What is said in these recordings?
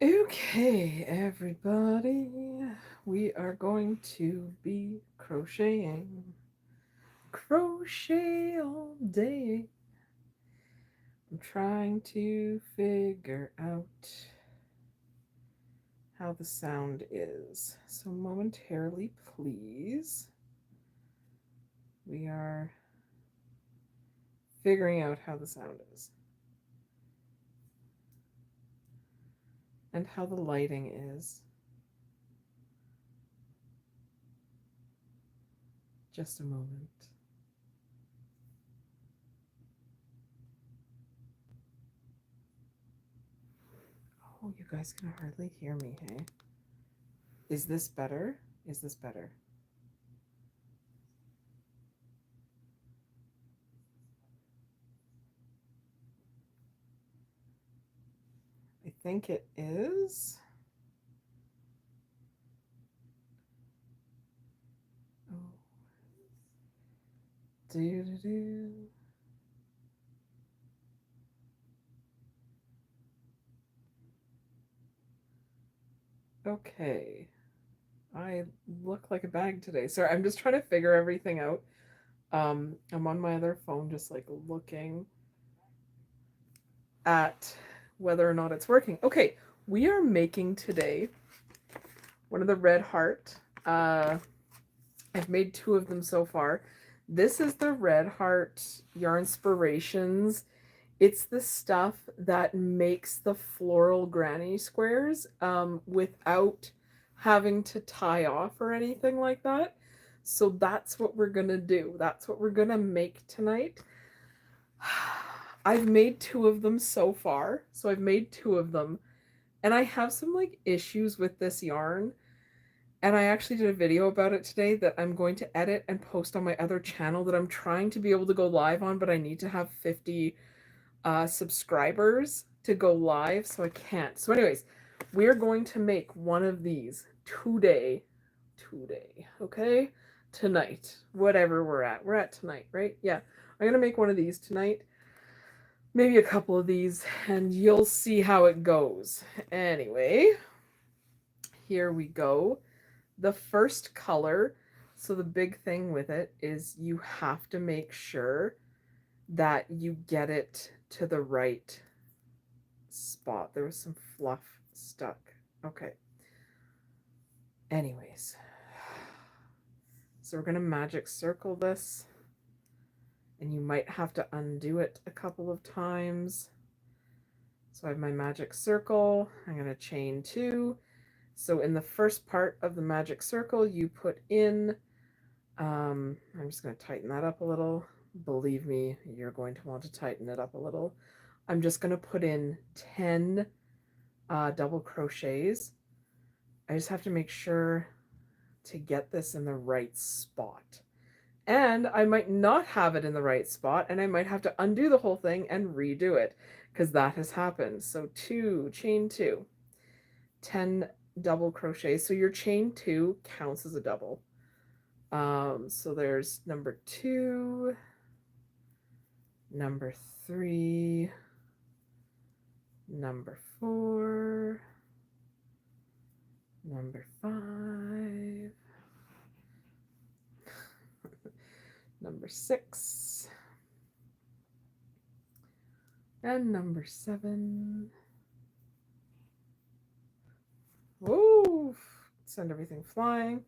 Okay, everybody, we are going to be crocheting. Crochet all day. I'm trying to figure out how the sound is. So momentarily, please. We are figuring out how the sound is. And how the lighting is. Just a moment. Oh, you guys can hardly hear me, hey? Is this better? Is this better? I think it is. Oh. Do do do. Okay. I look like a bag today. Sorry, I'm just trying to figure everything out. I'm on my other phone just like looking at whether or not it's working. Okay, we are making today one of the red heart. I've made 2 of them so far. This is the red heart yarn inspirations. It's the stuff that makes the floral granny squares without having to tie off or anything like that. So that's what we're gonna do. That's what we're gonna make tonight. I've made 2 of them so far. So I've made 2 of them. And I have some like issues with this yarn. And I actually did a video about it today that I'm going to edit and post on my other channel that I'm trying to be able to go live on, but I need to have 50 subscribers to go live, so I can't. So anyways, we're going to make one of these today, okay? Tonight, whatever we're at tonight, right? Yeah, I'm gonna make one of these tonight, maybe a couple of these, and you'll see how it goes. Anyway, here we go. The first color, so the big thing with it is you have to make sure that you get it to the right spot. There was some fluff stuck. Okay. Anyways, so we're going to magic circle this, and you might have to undo it a couple of times. So I have my magic circle. I'm going to chain 2. So in the first part of the magic circle, you put in, I'm just going to tighten that up a little. Believe me, you're going to want to tighten it up a little. I'm just going to put in 10 double crochets. I just have to make sure to get this in the right spot. And I might not have it in the right spot, and I might have to undo the whole thing and redo it, because that has happened. So 2, chain 2, 10 double crochets. So your chain 2 counts as a double. So there's number 2, number 3, number 4, number 5, number 6, and number 7. Woo! Send everything flying.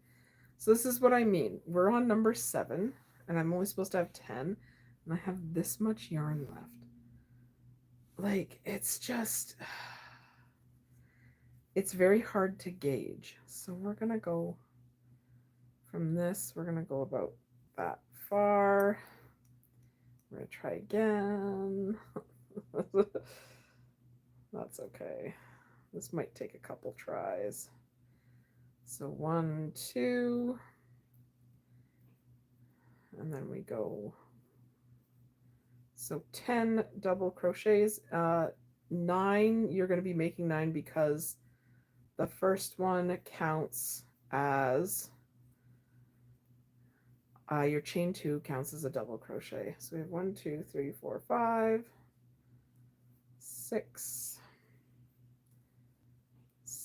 So this is what I mean. We're on number 7, and I'm only supposed to have 10, and I have this much yarn left. Like, it's just, it's very hard to gauge. So we're gonna go from this, we're gonna go about that far. We're gonna try again. That's okay. This might take a couple tries. So 1, 2, and then we go. So 10 double crochets. 9, you're going to be making 9 because the first one counts as your chain 2 counts as a double crochet. So we have 1, 2, 3, 4, 5, 6,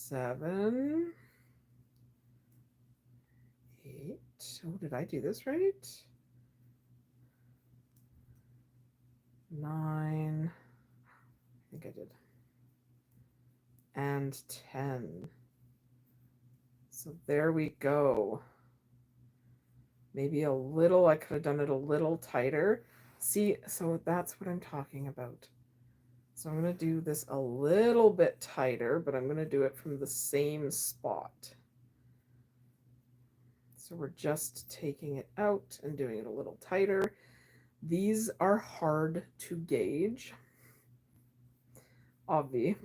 7, 8. Oh, did I do this right? 9. I think I did. And 10. So there we go. Maybe a little, I could have done it a little tighter. See, so that's what I'm talking about. So I'm going to do this a little bit tighter, but I'm going to do it from the same spot. So we're just taking it out and doing it a little tighter. These are hard to gauge. Obvi.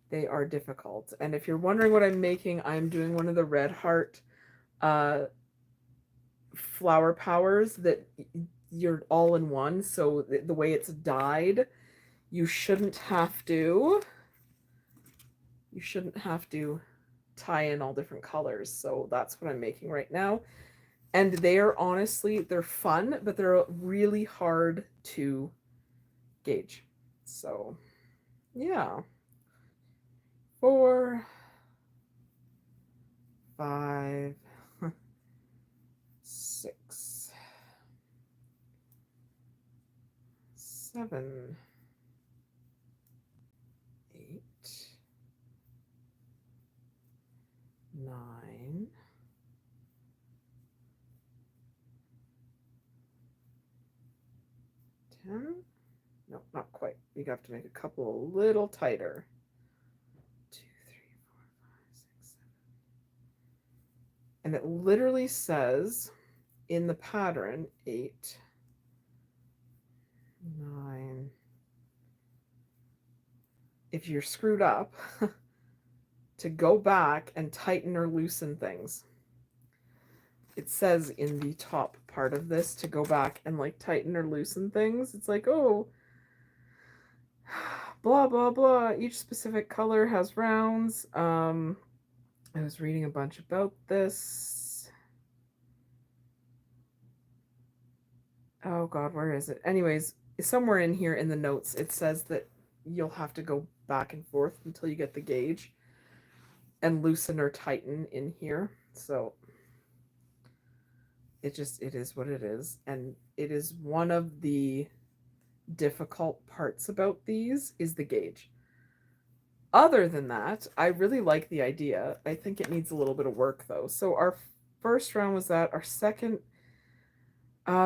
They are difficult. And if you're wondering what I'm making, I'm doing one of the Red Heart flower powers that you're all in one. So the way it's dyed, you shouldn't have to tie in all different colors. So that's what I'm making right now. And they are honestly, they're fun, but they're really hard to gauge. So yeah. 4, 5, 6, 7, 8, 9, 10. No, not quite. You have to make a couple a little tighter. 2, 3, 4, 5, 6, 7. And it literally says in the pattern 8, 9. If you're screwed up, to go back and tighten or loosen things. It says in the top part of this to go back and like tighten or loosen things. It's like, oh, blah, blah, blah. Each specific color has rounds. I was reading a bunch about this. Oh God, where is it? Anyways, somewhere in here in the notes, it says that you'll have to go back and forth until you get the gauge and loosen or tighten in here. So it is what it is. And it is one of the difficult parts about these is the gauge. Other than that, I really like the idea. I think it needs a little bit of work though. So our first round was that. Our second,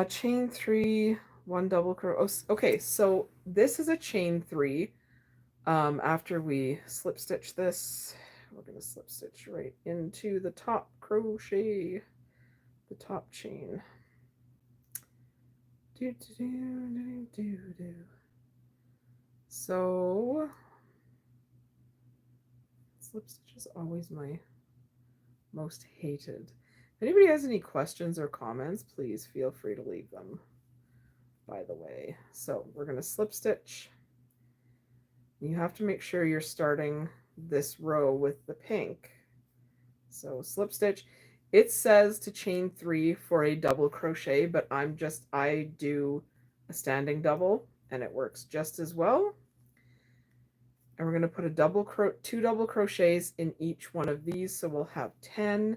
chain 3, 1 double crochet. Oh, okay, so this is a chain 3. After we slip stitch this, we're going to slip stitch right into the top crochet, the top chain. So slip stitch is always my most hated. If anybody has any questions or comments, please feel free to leave them, by the way. So we're going to slip stitch. You have to make sure you're starting this row with the pink. So slip stitch. It says to chain 3 for a double crochet, but I do a standing double and it works just as well. And we're going to put 2 double crochets in each one of these, so we'll have 10.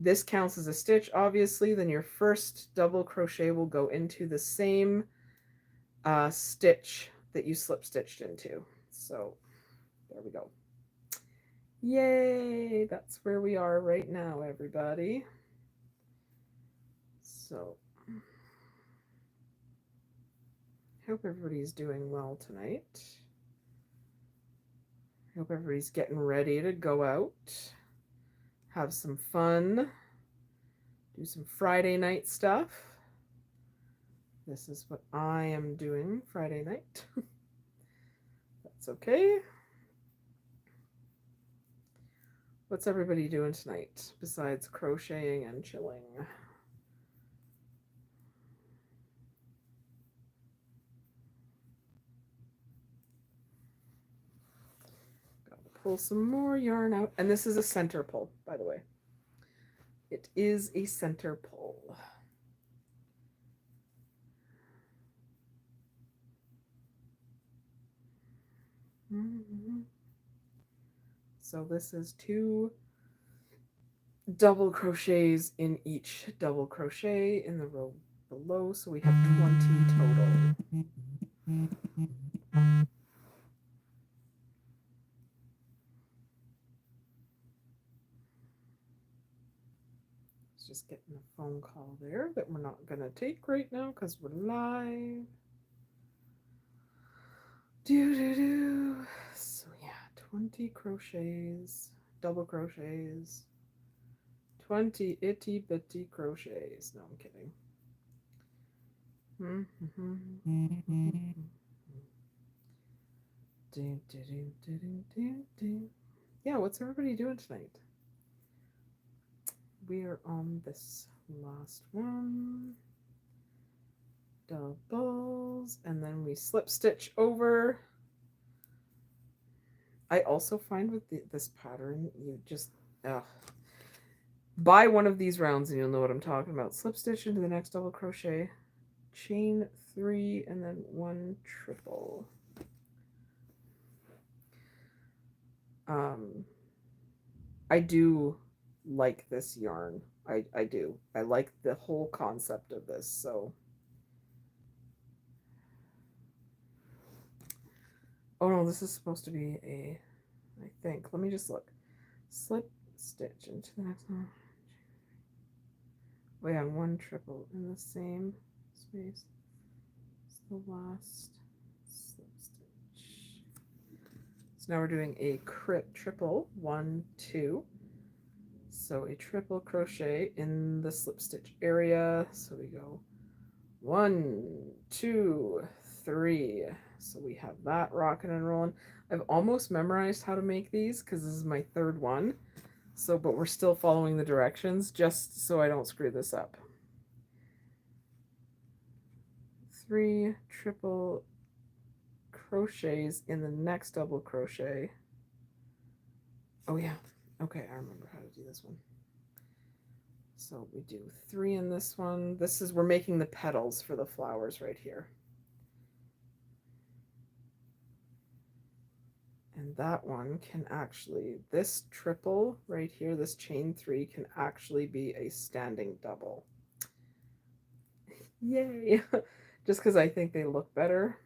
This counts as a stitch, obviously. Then your first double crochet will go into the same stitch that you slip stitched into. So there we go. Yay! That's where we are right now, everybody. So hope everybody's doing well tonight. Hope everybody's getting ready to go out, have some fun, do some Friday night stuff. This is what I am doing Friday night. That's okay. What's everybody doing tonight besides crocheting and chilling? Gotta pull some more yarn out. And this is a center pull, by the way. It is a center pull. So this is 2 double crochets in each double crochet in the row below, so we have 20 total. Just getting a phone call there that we're not going to take right now because we're live. So yeah, 20 crochets, double crochets, 20 itty bitty crochets. No, I'm kidding. Yeah, what's everybody doing tonight? We are on this last one. Doubles, and then we slip stitch over. I also find with this pattern, you just buy one of these rounds and you'll know what I'm talking about. Slip stitch into the next double crochet, chain 3, and then 1 triple. I do like this yarn. I do. I like the whole concept of this. So, oh no, this is supposed to be a, I think. Let me just look. Slip stitch into the next one. Oh yeah, 1 triple in the same space. It's the last slip stitch. So now we're doing a triple, 1, 2. So a triple crochet in the slip stitch area. So we go 1, 2, 3. So we have that rocking and rolling. I've almost memorized how to make these because this is my 3rd one. So, but we're still following the directions just so I don't screw this up. 3 triple crochets in the next double crochet. Oh yeah, okay, I remember how to do this one. So we do 3 in this one. This is, we're making the petals for the flowers right here. And that one can actually, this triple right here, this chain 3 can actually be a standing double. Yay! Just because I think they look better.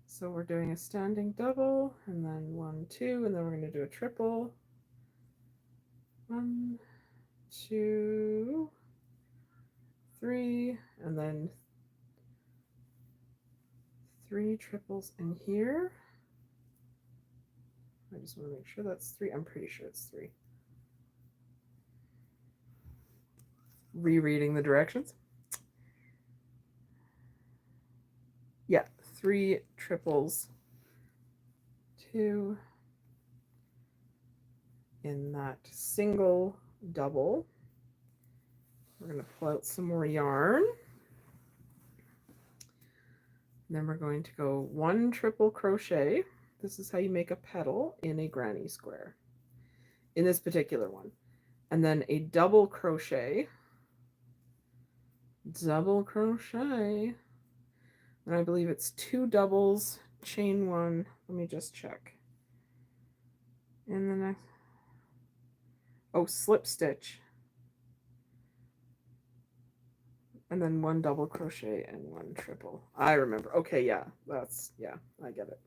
So we're doing a standing double, and then 1, 2, and then we're going to do a triple. 1, 2, 3, and then 3 triples in here. I just want to make sure that's 3. I'm pretty sure it's 3. Rereading the directions. Yeah, 3 triples, 2 in that single double. We're going to pull out some more yarn. And then we're going to go 1 triple crochet. This is how you make a petal in a granny square, in this particular one. And then a double crochet, and I believe it's 2 doubles, chain 1. Let me just check. In the next, oh, slip stitch, and then 1 double crochet and 1 triple. I remember. Okay, yeah, yeah, I get it.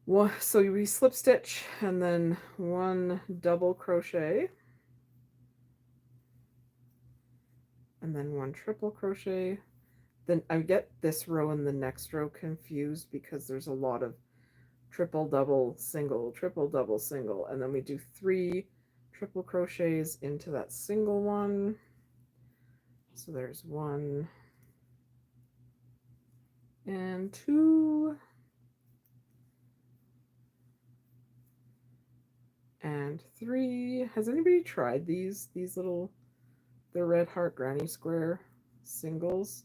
Well, so we slip stitch and then 1 double crochet and then 1 triple crochet. Then I get this row and the next row confused because there's a lot of triple, double, single, triple, double, single, and then we do 3 triple crochets into that single one. So there's 1 and 2 and 3. Has anybody tried these little, the red heart granny square singles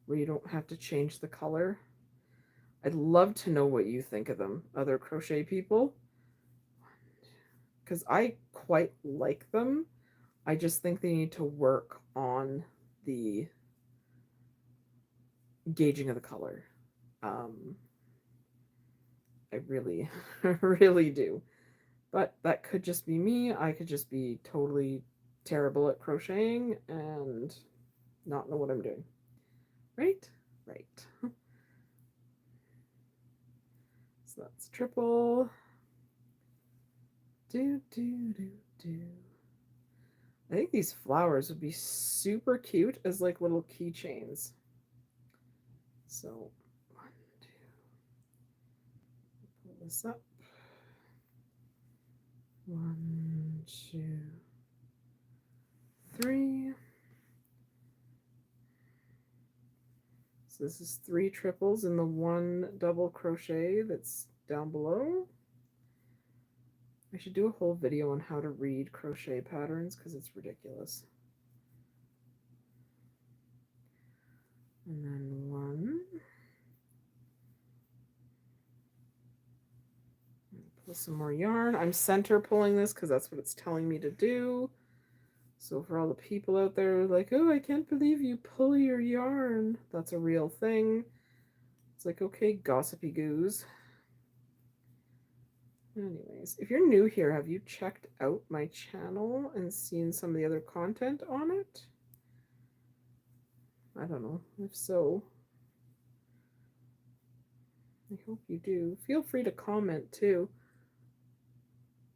where you don't have to change the color? I'd love to know what you think of them, other crochet people, because I quite like them. I just think they need to work on the gauging of the color. I really, really do. But that could just be me. I could just be totally terrible at crocheting and not know what I'm doing. Right? Right. So that's triple. Do, do, do, do. I think these flowers would be super cute as like little keychains. So, 1, 2, pull this up. 1, 2, 3. So this is 3 triples in the 1 double crochet that's down below. I should do a whole video on how to read crochet patterns because it's ridiculous. And then 1. Pull some more yarn. I'm center pulling this because that's what it's telling me to do. So for all the people out there like, oh, I can't believe you pull your yarn. That's a real thing. It's like, okay, gossipy goose. Anyways, if you're new here, have you checked out my channel and seen some of the other content on it? I don't know. If so, I hope you do. Feel free to comment too.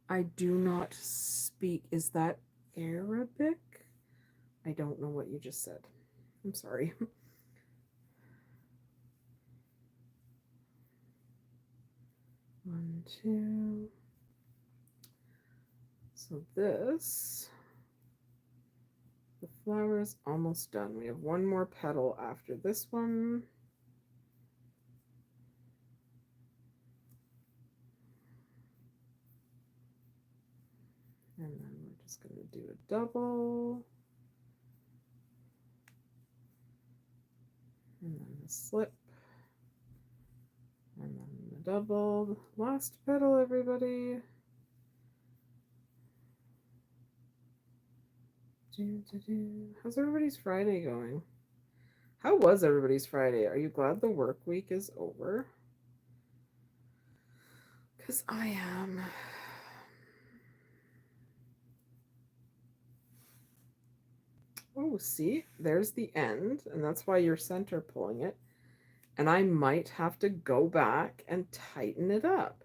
I do not speak. Is that Arabic? I don't know what you just said. I'm sorry. 1, 2. So this, the flower is almost done. We have 1 more petal after this one. And then we're just going to do a double. And then the slip. And then the double. Last petal, everybody. How's everybody's Friday going? How was everybody's Friday? Are you glad the work week is over? Because I am. Oh, see? There's the end, and that's why you're center pulling it. And I might have to go back and tighten it up.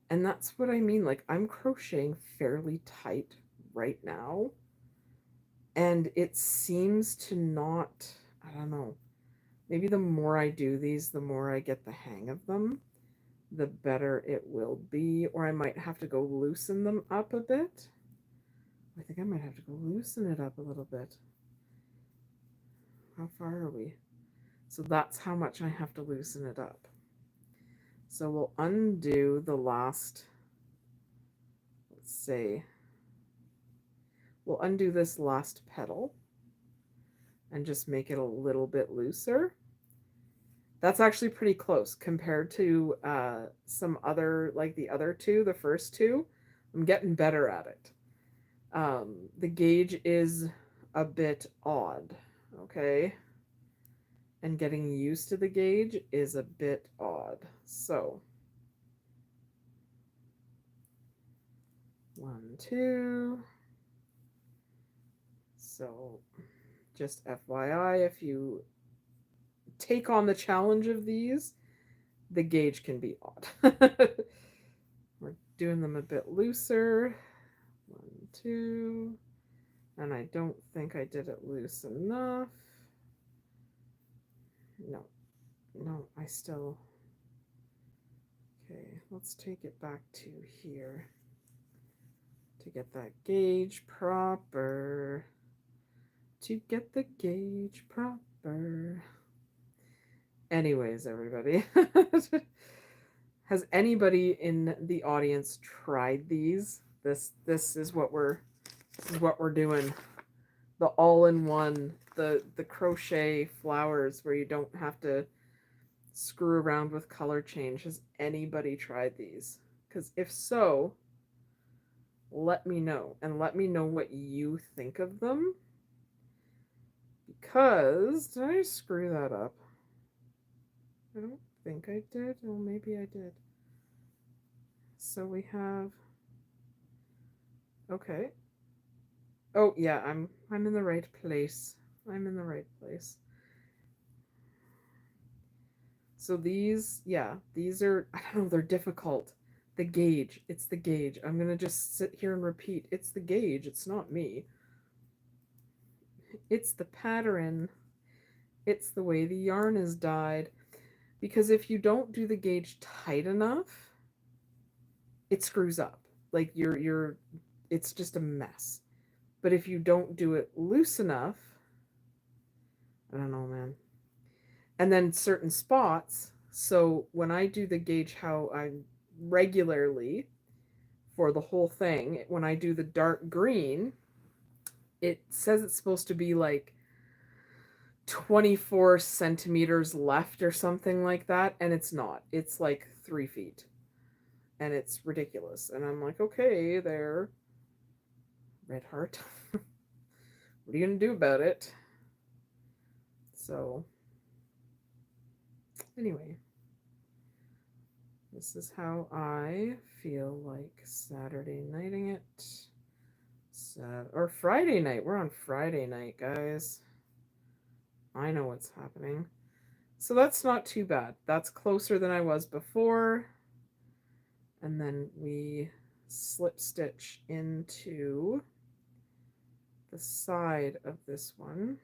And that's what I mean. Like, I'm crocheting fairly tight right now. And it seems to not, I don't know, maybe the more I do these, the more I get the hang of them, the better it will be. Or I might have to go loosen them up a bit. I think I might have to go loosen it up a little bit. How far are we? So that's how much I have to loosen it up. So we'll undo the last, let's say, we'll undo this last petal and just make it a little bit looser. That's actually pretty close compared to some other, like the other two, the first two. I'm getting better at it. The gauge is a bit odd, okay? And getting used to the gauge is a bit odd. So 1, 2. So just FYI, if you take on the challenge of these, the gauge can be odd. We're doing them a bit looser. 1, 2. And I don't think I did it loose enough. No, I still. Okay, let's take it back to here to get that gauge proper. To get the gauge proper. Anyways, everybody. Has anybody in the audience tried these? This is what we're doing. The all-in-one, the crochet flowers where you don't have to screw around with color change. Has anybody tried these? Because if so, let me know, and let me know what you think of them. Because did I screw that up? I don't think I did. Well, maybe I did. So we have, okay. Oh yeah, I'm in the right place. I'm in the right place. So these, yeah, these are, I don't know, they're difficult. The gauge, it's the gauge. I'm gonna just sit here and repeat, it's the gauge, it's not me. It's the pattern. It's the way the yarn is dyed. Because if you don't do the gauge tight enough, it screws up. Like it's just a mess. But if you don't do it loose enough, I don't know, man. And then certain spots, so when I do the gauge how I regularly for the whole thing, when I do the dark green, it says it's supposed to be like 24 centimeters left or something like that, and it's not. It's like 3 feet. And it's ridiculous. And I'm like, okay, there, Red Heart. What are you going to do about it? So, anyway, this is how I feel like Saturday nighting it. Or Friday night. We're on Friday night, guys. I know what's happening. So that's not too bad. That's closer than I was before. And then we slip stitch into the side of this one.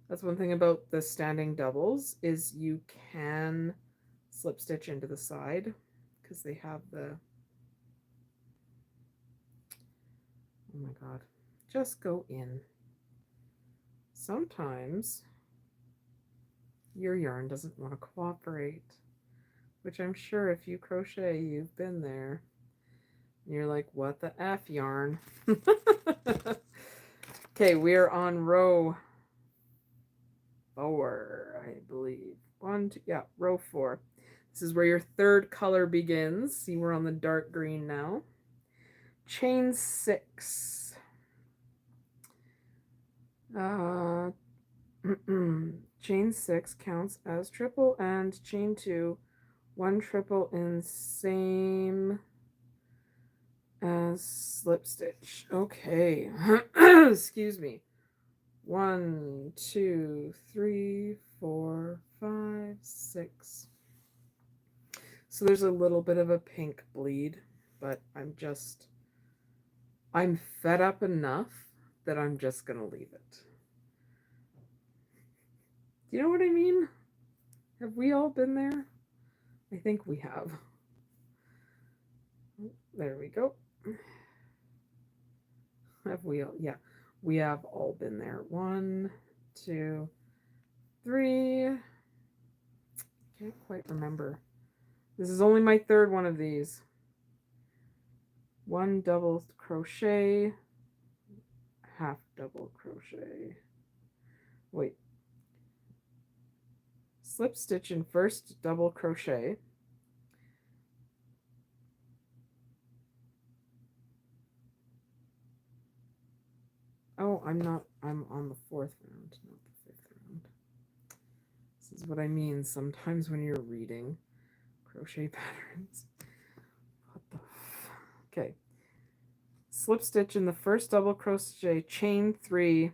That's one thing about the standing doubles is you can slip stitch into the side because they have the, oh my god, just go in. Sometimes your yarn doesn't want to cooperate, which I'm sure if you crochet, you've been there. And you're like, what the F, yarn? Okay, we're on row 4, I believe. 1, 2, yeah, row 4. This is where your third color begins. See, we're on the dark green now. Chain 6. Chain 6 counts as triple, and chain 2, 1 triple in same as slip stitch. Okay. Excuse me. 1, 2, 3, 4, 5, 6. So there's a little bit of a pink bleed, but I'm fed up enough that I'm just gonna leave it. Do you know what I mean? Have we all been there? I think we have. There we go. Have we all? Yeah, we have all been there. 1, 2, 3. Can't quite remember. This is only my third one of these. 1 double crochet, half double crochet. Wait. Slip stitch in first double crochet. Oh, I'm on the 4th round, not the 5th round. This is what I mean sometimes when you're reading crochet patterns. What the okay. Slip stitch in the first double crochet, chain 3,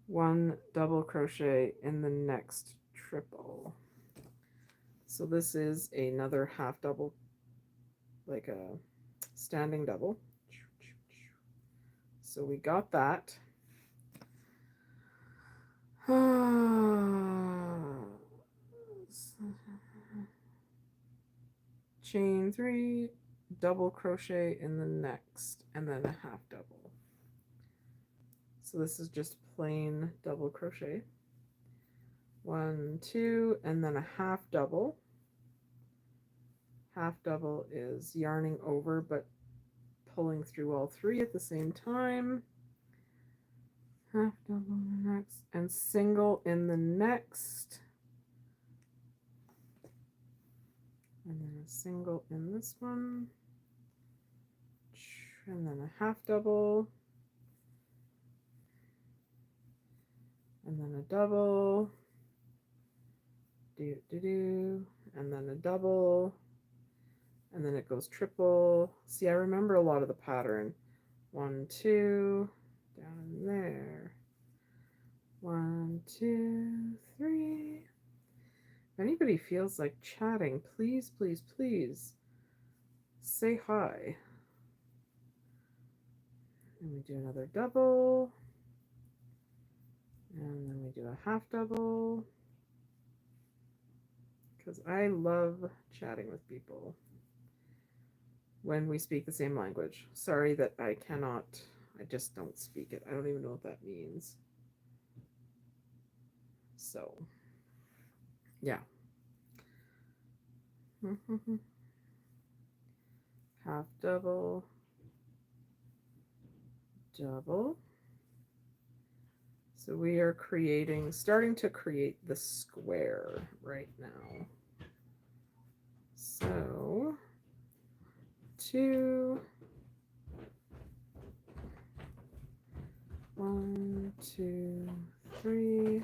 1 double crochet in the next triple. So this is another half double, like a standing double. So we got that. Chain 3, double crochet in the next, and then a half double. So this is just plain double crochet. 1, 2, and then a half double. Half double is yarning over but pulling through all 3 at the same time. Half double in the next, and single in the next. And then a single in this one. And then a half double. And then a double. and then a double, and then it goes triple. See, I remember a lot of the pattern. 1, 2, down there. 1, 2, 3. If anybody feels like chatting, please, please, please say hi. And we do another double. And then we do a half double. Because I love chatting with people when we speak the same language. Sorry that I just don't speak it. I don't even know what that means. So, yeah. Half double, double. So we are starting to create the square right now. So 2, 1, 2, 3.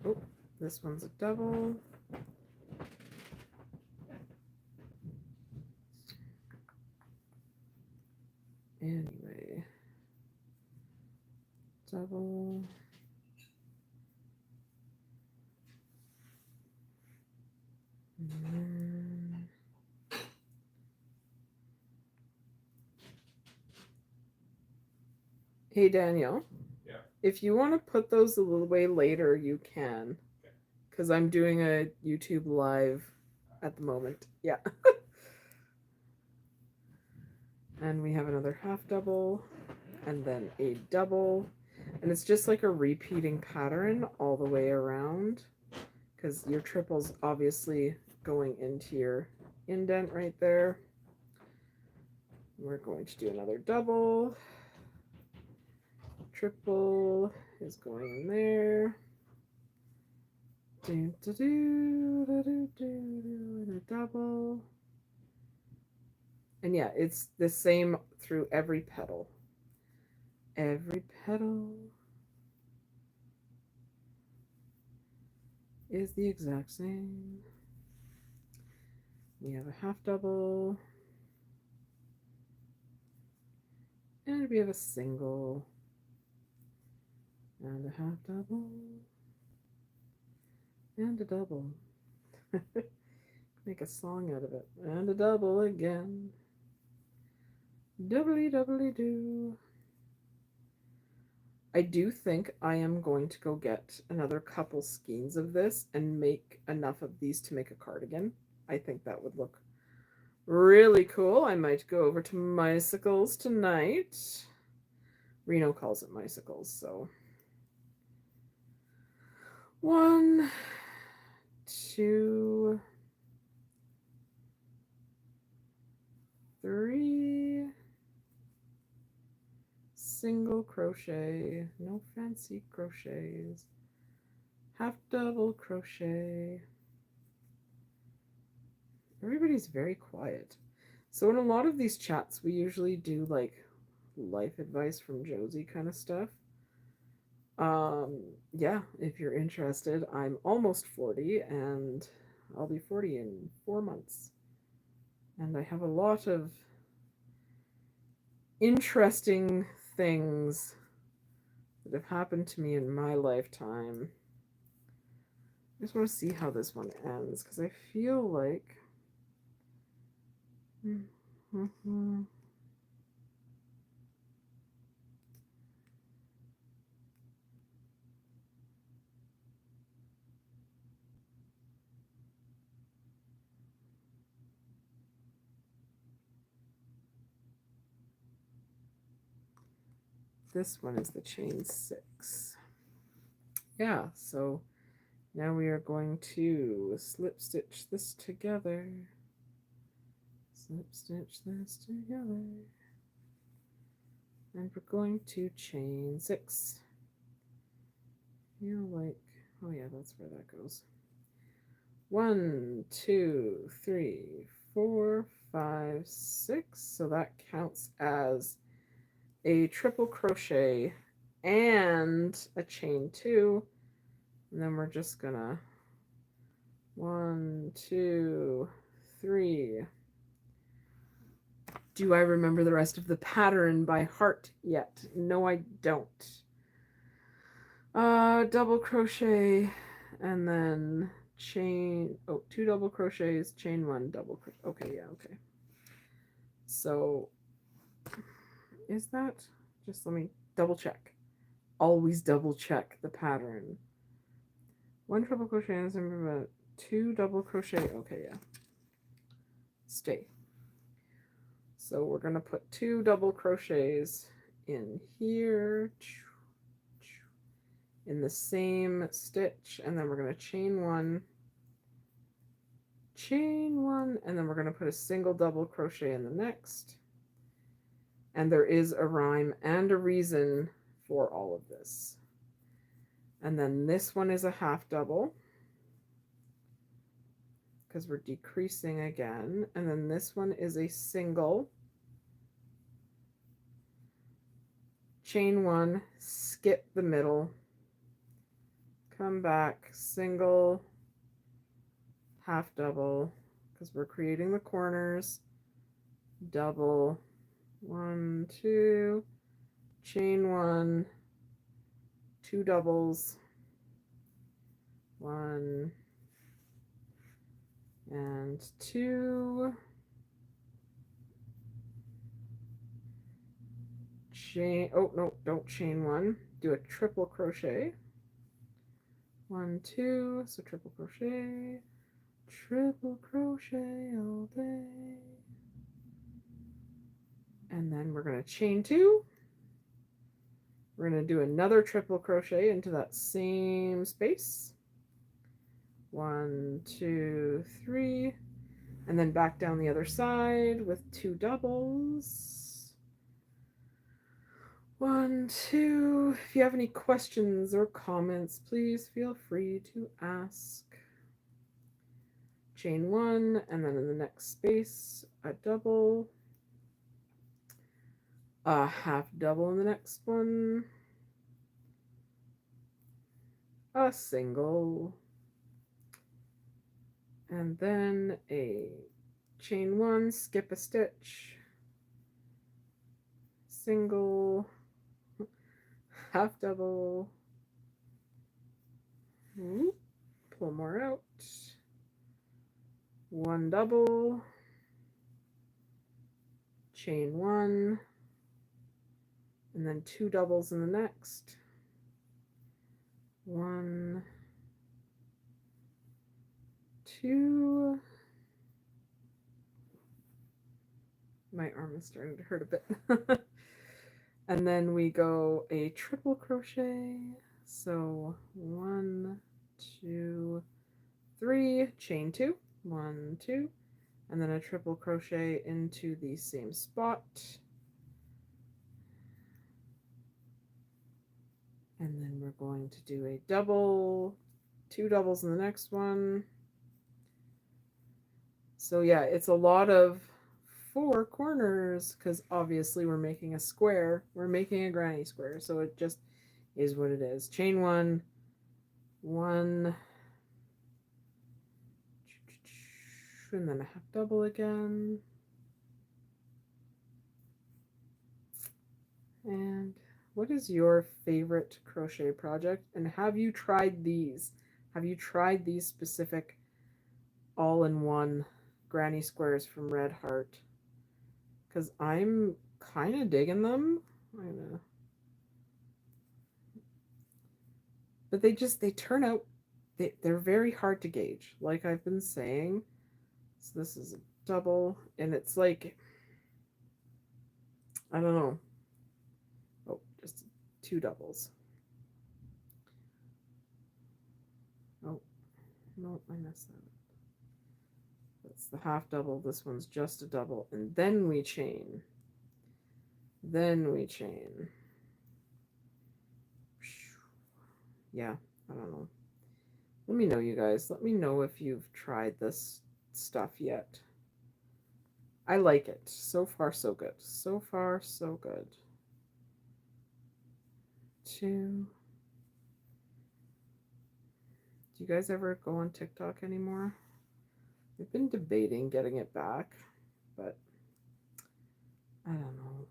Oh, this one's a double. Anyway, double. Hey Daniel. Yeah. If you want to put those a little way later, you can. Because I'm doing a YouTube live at the moment. Yeah. And we have another half double and then a double. And it's just like a repeating pattern all the way around. Because your triple's obviously going into your indent right there. We're going to do another double. Triple is going in there. And a double. And yeah, it's the same through every petal. Every petal is the exact same. We have a half double. And we have a single. And a half double. And a double. Make a song out of it. And a double again. Doubly doubly do. I do think I am going to go get another couple skeins of this and make enough of these to make a cardigan. I think that would look really cool. I might go over to Mysicles tonight. Reno calls it Mysicles, so 1, 2, 3. Single crochet, no fancy crochets. Half double crochet. Everybody's very quiet. So in a lot of these chats, we usually do like life advice from Josie kind of stuff. Yeah, if you're interested, I'm almost 40 and I'll be 40 in 4 months. And I have a lot of interesting things that have happened to me in my lifetime. I just want to see how this one ends because I feel like this one is the chain 6. Yeah, so now we are going to slip stitch this together. Slip stitch this together. And we're going to chain 6. Feel like, oh yeah, that's where that goes. 1, 2, 3, 4, 5, 6. So that counts as a triple crochet and a chain 2. And then we're just gonna 1, 2, 3. Do I remember the rest of the pattern by heart yet? No, I don't. Double crochet and then chain, 2 double crochets, chain 1, double crochet. Okay, yeah, okay. So is that, just let me double check. Always double check the pattern. 1 triple crochet and 2 double crochet. Okay, yeah. Stay. So we're going to put 2 double crochets in here in the same stitch, and then we're going to chain 1, and then we're going to put a single double crochet in the next. And there is a rhyme and a reason for all of this. And then this one is a half double because we're decreasing again. And then this one is a single, chain 1, skip the middle, come back, single, half double, because we're creating the corners, double, 1, 2, chain 1, 2 doubles, 1 and 2, chain, oh no, don't chain 1, do a triple crochet, 1, 2, so triple crochet all day, and then we're going to chain 2, we're going to do another triple crochet into that same space, 1, 2, 3, and then back down the other side with 2 doubles, 1, 2. If you have any questions or comments, please feel free to ask. Chain 1, and then in the next space a double, a half double in the next one, a single, and then a chain 1, skip a stitch, single, half double, pull more out, 1 double, chain 1, and then 2 doubles in the next, 1, 2, my arm is starting to hurt a bit, and then we go a triple crochet, so 1, 2, 3, chain 2, 1, 2, and then a triple crochet into the same spot, and then we're going to do a double, 2 doubles in the next one. So yeah, it's a lot of 4 corners because obviously we're making a square, we're making a granny square, so it just is what it is. Chain 1, 1, and then a half double again, and what is your favorite crochet project, and have you tried these? Have you tried these specific all-in-one granny squares from Red Heart? Because I'm kind of digging them. I know. But they turn out, they're very hard to gauge, like I've been saying. So this is a double, and it's like, I don't know. Oh, just 2 doubles. Oh, no, I messed that up. That's the half double. This one's just a double, and then we chain. Then we chain. Yeah, I don't know. Let me know, you guys. Let me know if you've tried this stuff yet. I like it. So far, so good. So far, so good. 2, Do you guys ever go on TikTok anymore? We've been debating getting it back, but I don't know.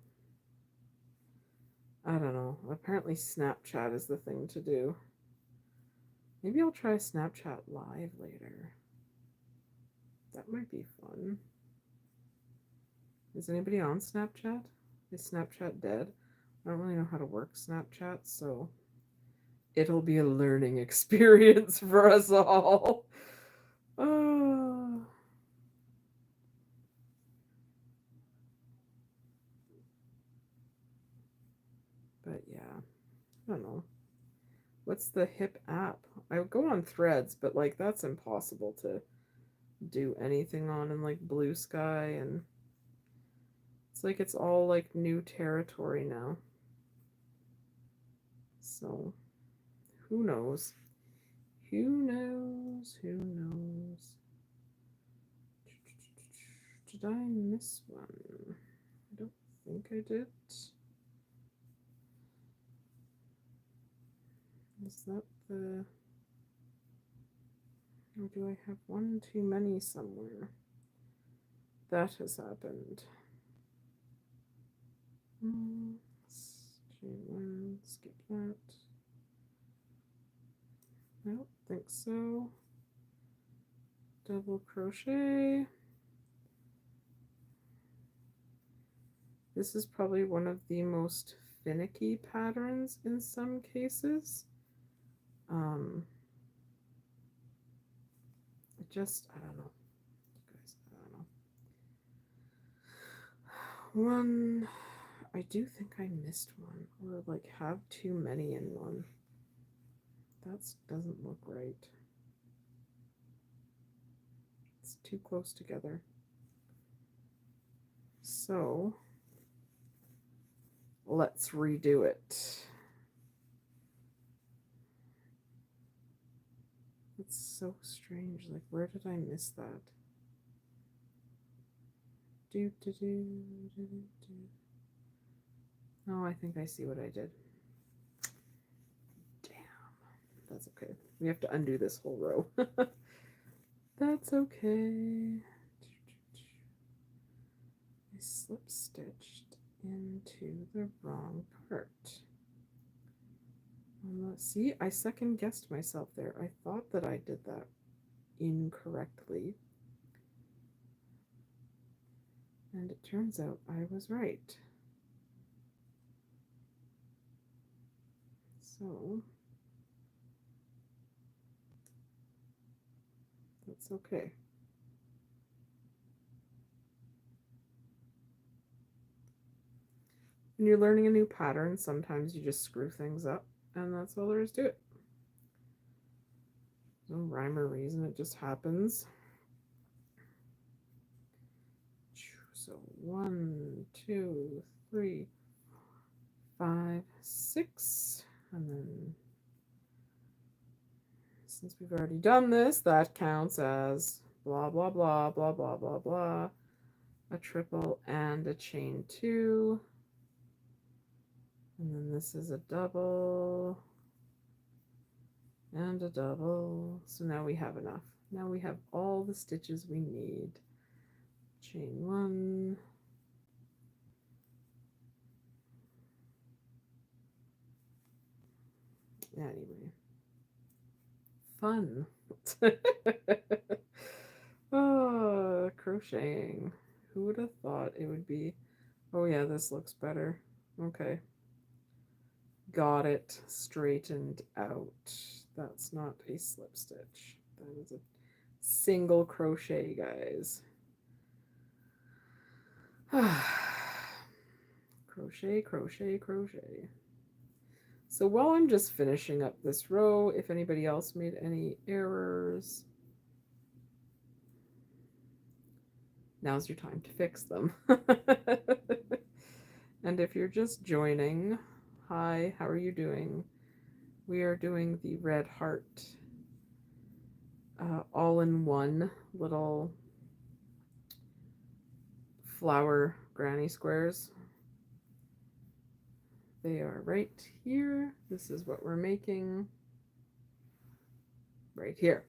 I don't know. Apparently Snapchat is the thing to do. Maybe I'll try Snapchat Live later. That might be fun. Is anybody on Snapchat? Is Snapchat dead? I don't really know how to work Snapchat, so it'll be a learning experience for us all. Oh. But yeah, I don't know. What's the hip app? I would go on Threads, but like that's impossible to do anything on in like Blue Sky, and it's like it's all like new territory now. So who knows? Who knows? Who knows? Did I miss one? I don't think I did. Is that the... Or do I have one too many somewhere? That has happened. Skip that. I don't think so. Double crochet. This is probably one of the most finicky patterns in some cases. I don't know. Guys, I don't know. One, I do think I missed one, or like have too many in one. That doesn't look right. It's too close together. So let's redo it. It's so strange. Like, where did I miss that? Oh, I think I see what I did. Damn. That's okay. We have to undo this whole row. That's okay. I slip stitched into the wrong part. See, I second guessed myself there. I thought that I did that incorrectly. And it turns out I was right. So that's okay. When you're learning a new pattern, sometimes you just screw things up, and that's all there is to it. No rhyme or reason, it just happens. So 1, 2, 3, 5, 6, and then since we've already done this, that counts as blah blah blah blah blah blah blah, a triple and a chain 2, and then this is a double and a double. So now we have enough. Now we have all the stitches we need. Chain 1, anyway, fun. Oh, crocheting. Who would have thought it would be? Oh yeah, this looks better. Okay, got it straightened out. That's not a slip stitch. That is a single crochet, guys. Crochet, crochet, crochet. So while I'm just finishing up this row, if anybody else made any errors, now's your time to fix them. And if you're just joining, hi, how are you doing? We are doing the red heart all-in-one little flower granny squares. They are right here. This is what we're making. right here.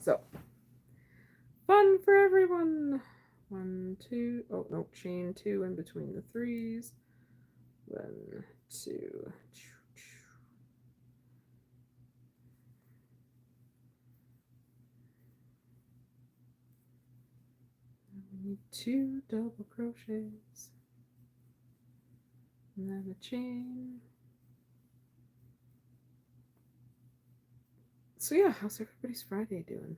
So fun for everyone. 1, 2, oh no, chain 2 in between the 3s. 1, 2. We need 2 double crochets and then a chain. So yeah, how's everybody's Friday doing?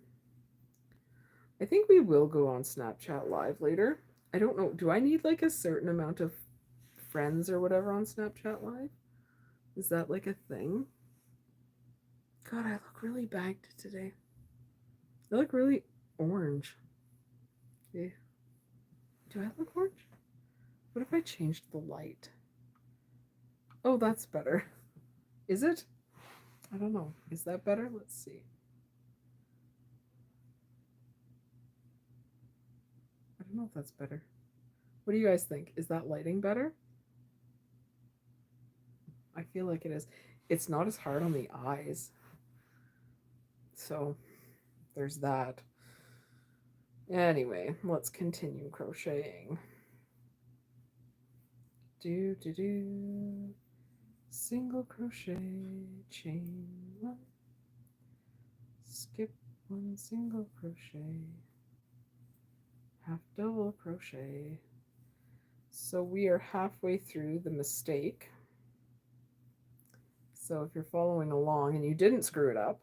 I think we will go on Snapchat Live later. I don't know, do I need like a certain amount of friends or whatever on Snapchat Live? Is that like a thing? God, I look really bagged today. I look really orange. Okay. Do I look orange? What if I changed the light? Oh, that's better. Is it? I don't know. Is that better? Let's see. I don't know if that's better. What do you guys think? Is that lighting better? I feel like it is. It's not as hard on the eyes. So there's that. Anyway, let's continue crocheting. Do. Single crochet, chain 1. Skip 1 single crochet. Half double crochet. So we are halfway through the mistake. So if you're following along and you didn't screw it up,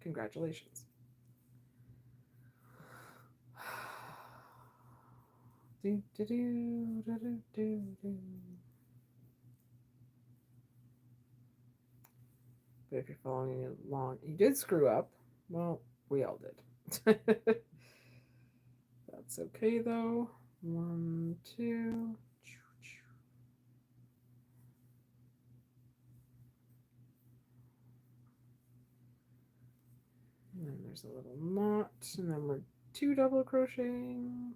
congratulations. But if you're following along, you did screw up. Well, we all did. That's okay though. 1, 2. And then there's a little knot, and then we're 2 double crocheting.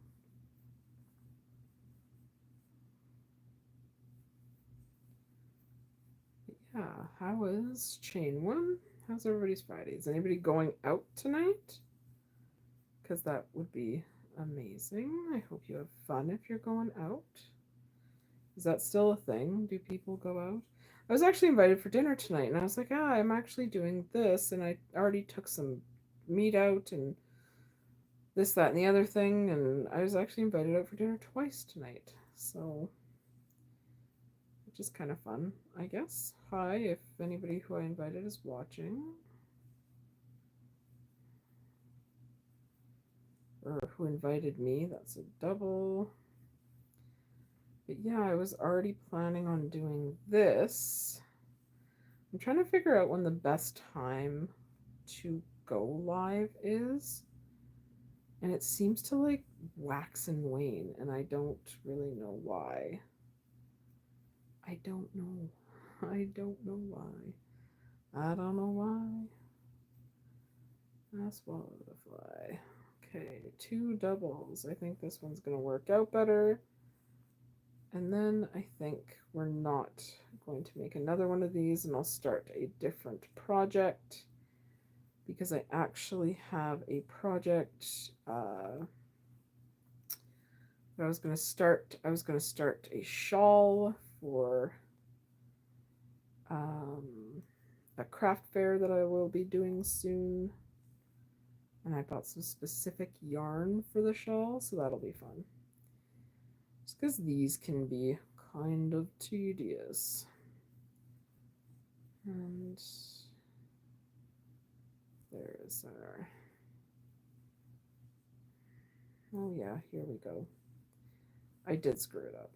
Yeah, how is chain 1? How's everybody's Friday? Is anybody going out tonight? Because that would be amazing. I hope you have fun if you're going out. Is that still a thing? Do people go out? I was actually invited for dinner tonight, and I was like, I'm actually doing this, and I already took some meat out and this, that, and the other thing, and I was actually invited out for dinner twice tonight, so which is kind of fun, I guess. Hi, if anybody who I invited is watching, or who invited me. That's a double. But yeah, I was already planning on doing this. I'm trying to figure out when the best time to go live is, and it seems to like wax and wane, and I don't really know why. I don't know why. I don't know why. I swallowed a fly. Okay, 2 doubles. I think this one's gonna work out better. And then I think we're not going to make another one of these, and I'll start a different project because I actually have a project that I was going to start. I was going to start a shawl for a craft fair that I will be doing soon, and I bought some specific yarn for the shawl, so that'll be fun. Just because these can be kind of tedious. And there's our, oh yeah, here we go. I did screw it up,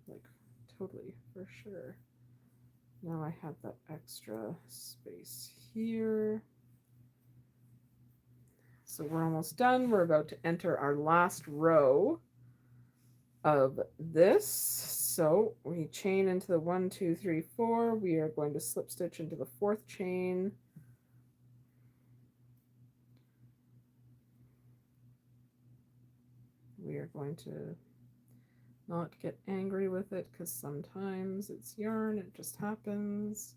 like totally, for sure. Now I have that extra space here. So we're almost done. We're about to enter our last row of this. So we chain into the 1, 2, 3, 4. We are going to slip stitch into the 4th chain. We are going to not get angry with it because sometimes it's yarn, it just happens.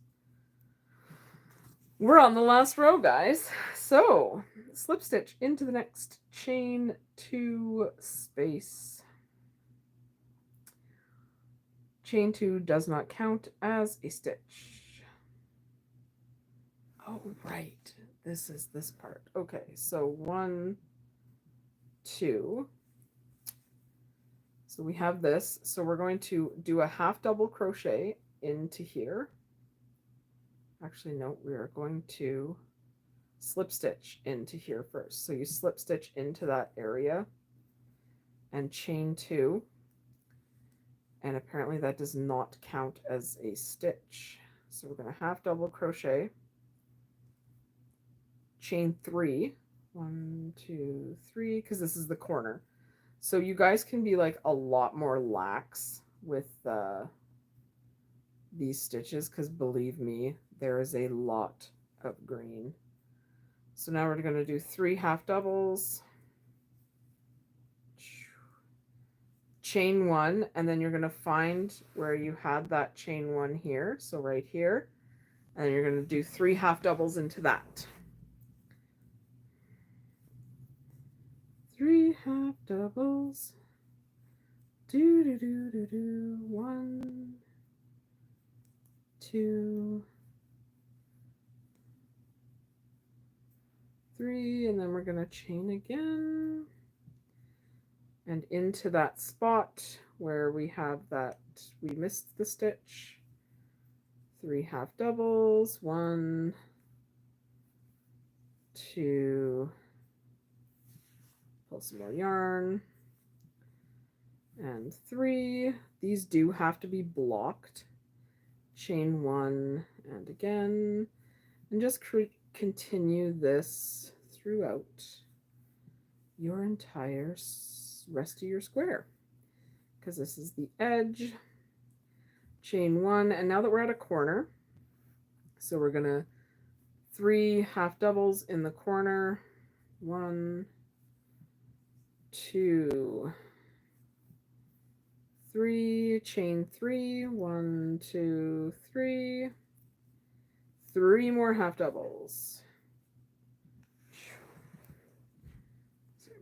We're on the last row, guys. So slip stitch into the next chain 2 space. Chain 2 does not count as a stitch. Oh, right. This is this part. Okay, so 1, 2. So we have this. So we're going to do a half double crochet into here. Actually, no, we are going to slip stitch into here first. So you slip stitch into that area and chain 2. And apparently that does not count as a stitch. So we're going to half double crochet, chain 3, 1, 2, 3, because this is the corner. So you guys can be like a lot more lax with these stitches, because believe me, there is a lot of green. So now we're going to do 3 half doubles, chain 1, and then you're going to find where you had that chain 1 here, so right here, and you're going to do 3 half doubles into that. 3 half doubles, 1, 2, 3, and then we're going to chain again, and into that spot where we have that we missed the stitch, 3 half doubles, 1, 2, pull some more yarn, and 3. These do have to be blocked. Chain 1, and again, and just continue this throughout your entire rest of your square, because this is the edge. Chain 1, and now that we're at a corner, so we're gonna 3 half doubles in the corner, 1, 2, 3, chain 3, 1, 2, 3, 3 more half doubles.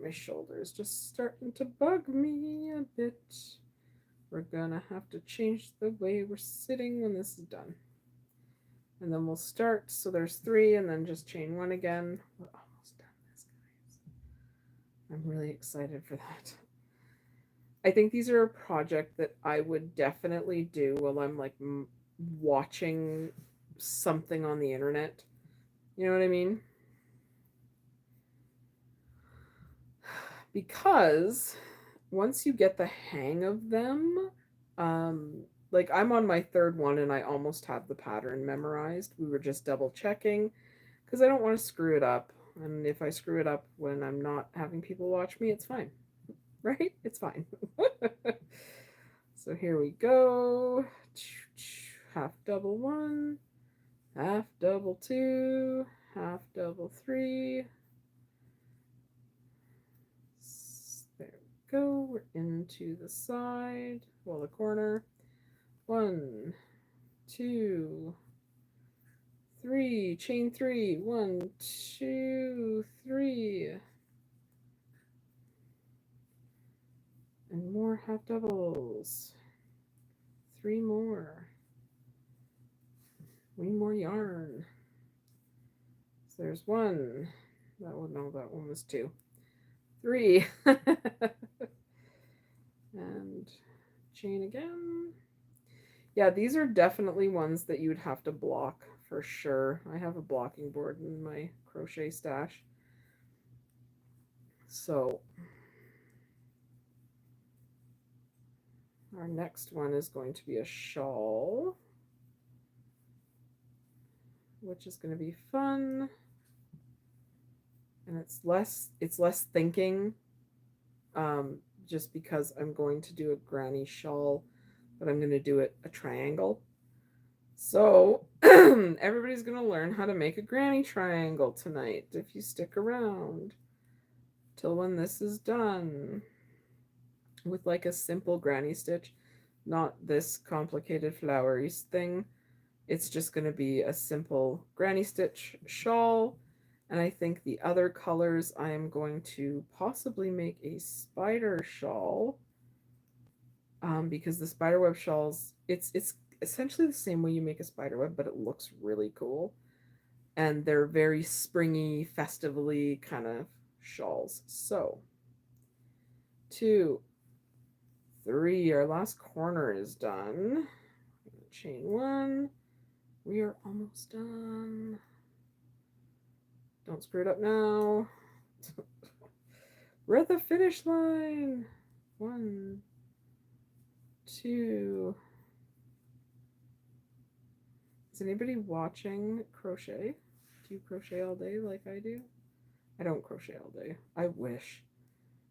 My shoulder is just starting to bug me a bit. We're gonna have to change the way we're sitting when this is done. And then we'll start, so there's 3, and then just chain 1 again. We're almost done this, guys. I'm really excited for that. I think these are a project that I would definitely do while I'm like watching something on the internet. You know what I mean? Because once you get the hang of them, like I'm on my 3rd one and I almost have the pattern memorized. We were just double checking because I don't want to screw it up. And if I screw it up when I'm not having people watch me, it's fine. Right? It's fine. So here we go. Half double 1, half double 2, half double 3. There we go. We're into the side, well, the corner. 1, 2, 3, chain 3, 1, 2, 3, and more half doubles, 3 more, 3 more yarn. So there's 1, that one, no, that one was 2, 3, and chain again. Yeah, these are definitely ones that you would have to block for sure. I have a blocking board in my crochet stash. So our next one is going to be a shawl, which is going to be fun. And it's less thinking, just because I'm going to do a granny shawl, but I'm going to do it a triangle. So everybody's going to learn how to make a granny triangle tonight if you stick around till when this is done, with like a simple granny stitch, not this complicated flowery thing. It's just going to be a simple granny stitch shawl. And I think the other colors I am going to possibly make a spider shawl, because the spiderweb shawls, it's essentially the same way you make a spiderweb, but it looks really cool. And they're very springy, festively kind of shawls. So 2, 3, our last corner is done. Chain 1. We are almost done. Don't screw it up now. We're at the finish line. 1, 2. Is anybody watching crochet? Do you crochet all day like I do? I don't crochet all day. I wish.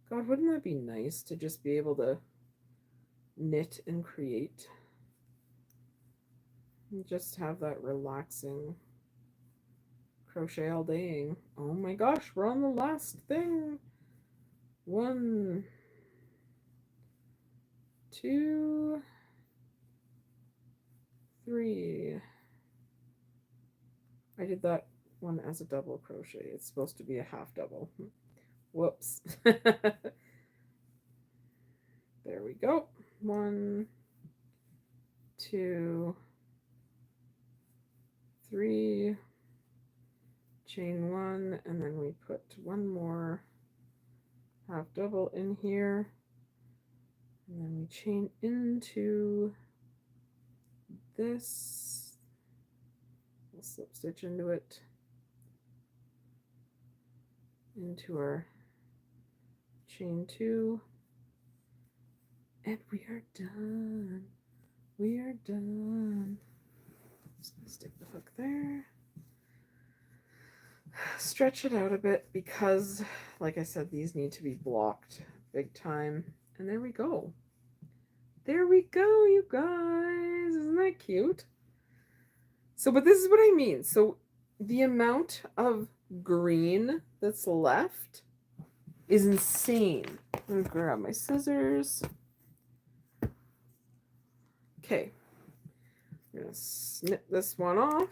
God, wouldn't that be nice to just be able to knit and create? And just have that relaxing crochet all daying. Oh my gosh, we're on the last thing. 1, 2, 3. I did that one as a double crochet. It's supposed to be a half double. Whoops. There we go. 1, 2, 3, chain 1, and then we put one more half double in here, and then we chain into this. We'll slip stitch into it, into our chain 2, and we are done. We are done. Just gonna stick the hook there. Stretch it out a bit because, like I said, these need to be blocked big time. And there we go. There we go, you guys. Isn't that cute? So, but this is what I mean. So the amount of green that's left is insane. I'm gonna grab my scissors. Okay. I'm gonna snip this one off.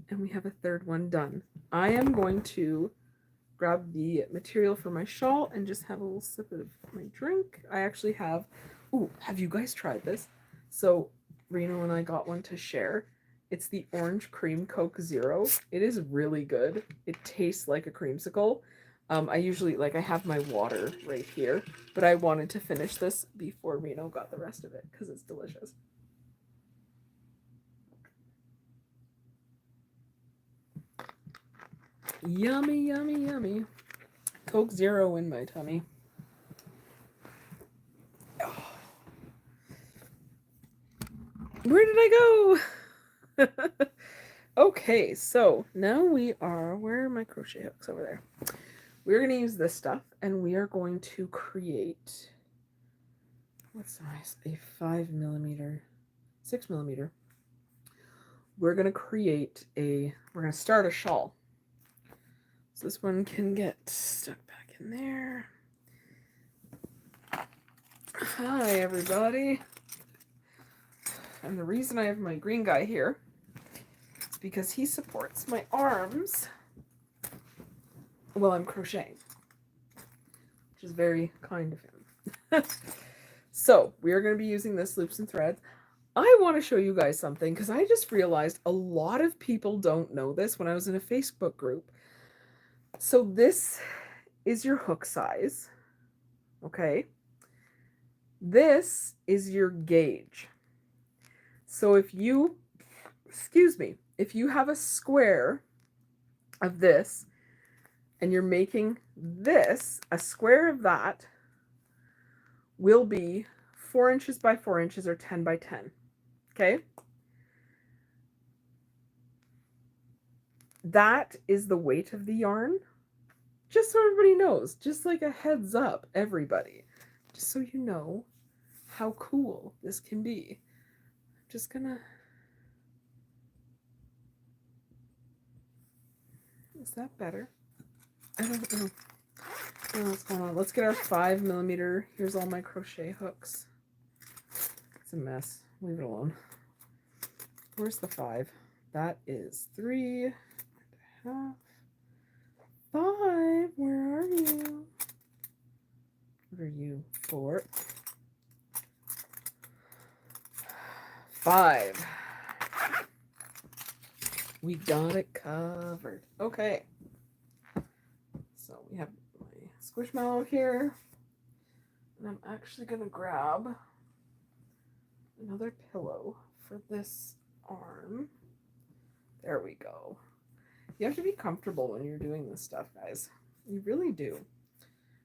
And we have a third one done. I am going to grab the material for my shawl and just have a little sip of my drink. I actually have, ooh, have you guys tried this? So Reno and I got one to share. It's the Orange Cream Coke Zero. It is really good. It tastes like a creamsicle. I usually, like, I have my water right here, but I wanted to finish this before Reno got the rest of it because it's delicious. Yummy, yummy, yummy. Coke Zero in my tummy. Oh. Where did I go? Okay, so now we are, where are my crochet hooks? Over there. We're going to use this stuff and we are going to create, what size? A 5mm, 6mm. We're going to create we're going to start a shawl. So this one can get stuck back in there. Hi, everybody. And the reason I have my green guy here is because he supports my arms while I'm crocheting, which is very kind of him. So we are going to be using this loops and threads. I want to show you guys something because I just realized a lot of people don't know this when I was in a Facebook group. So this is your hook size, okay? This is your gauge. So if you, if you have a square of this and you're making this, a square of that will be 4 inches by 4 inches or 10 by 10, okay? That is the weight of the yarn. Just so everybody knows, just like a heads up, everybody. Just so you know how cool this can be. I'm just gonna... Is that better? I don't know. I don't know what's going on. Let's get our 5mm. Here's all my crochet hooks. It's a mess. leave it alone. Where's the 5? That is 3.5. 5, where are you? What are you? 4. 5. We got it covered. Okay. So we have my squishmallow here. And I'm actually going to grab another pillow for this arm. There we go. You have to be comfortable when you're doing this stuff, guys. You really do.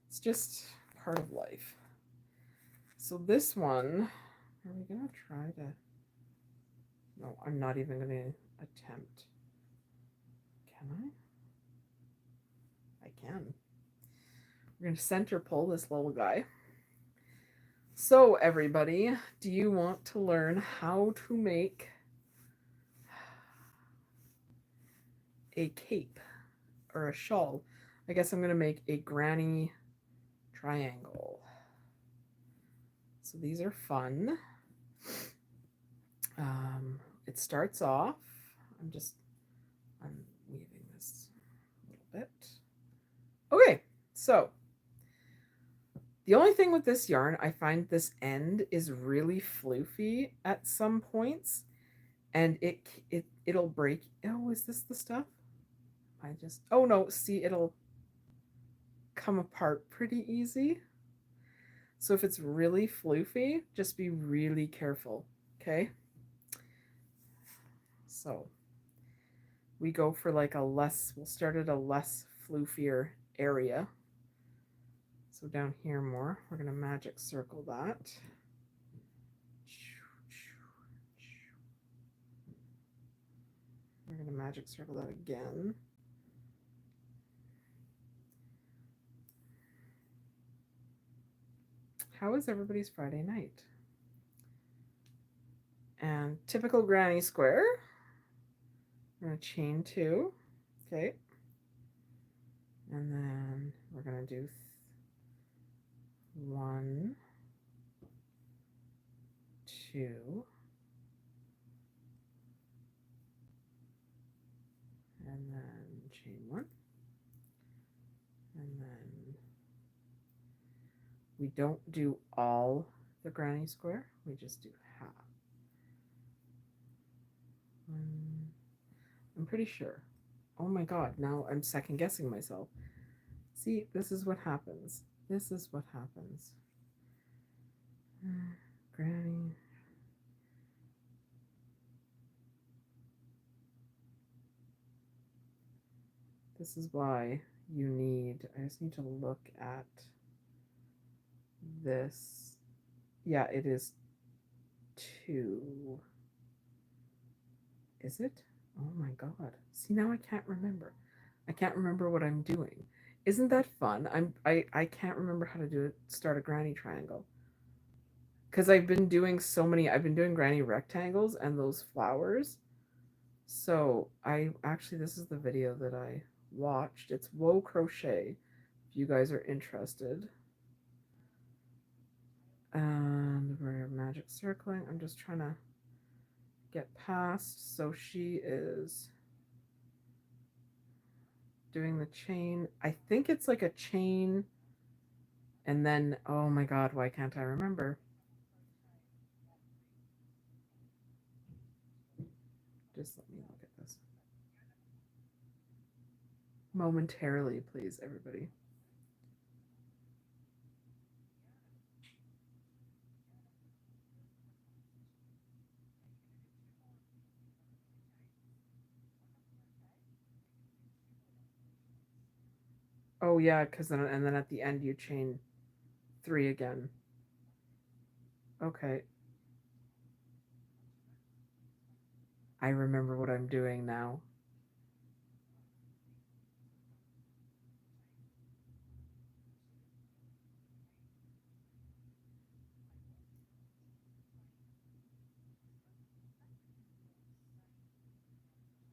It's just part of life. So this one, are we going to try to... No, I'm not even going to attempt. Can I? I can. We're going to center pull this little guy. So everybody, do you want to learn how to make a cape or a shawl? I guess I'm going to make a granny triangle. So these are fun. It starts off, I'm weaving this a little bit. Okay, so the only thing with this yarn, I find this end is really floofy at some points, and it'll break. Oh, is this the stuff? Oh no, see, it'll come apart pretty easy. So if it's really floofy, just be really careful, okay? So we go for like we'll start at a less floofier area. So down here more, we're going to magic circle that. We're going to magic circle that again. How is everybody's Friday night? And typical granny square. We're going to chain 2. Okay. And then we're going to do 1, 2, and then chain 1, and then we don't do all the granny square, we just do half. I'm pretty sure. Oh my god, now I'm second guessing myself. See, this is what happens. This is what happens. Granny. This is why you need, I just need to look at this. Yeah, it is 2. Is it? Oh my god. See, now I can't remember. I can't remember what I'm doing. Isn't that fun? I can't remember how to do it, start a granny triangle. Because I've been doing granny rectangles and those flowers. So this is the video that I watched. It's Whoa Crochet, if you guys are interested. And we're magic circling. I'm just trying to get past. So she is doing the chain. I think it's like a chain. And then, oh my god, why can't I remember? Just let me look at this. Momentarily, please, everybody. Oh yeah, because then at the end you chain 3 again. Okay. I remember what I'm doing now.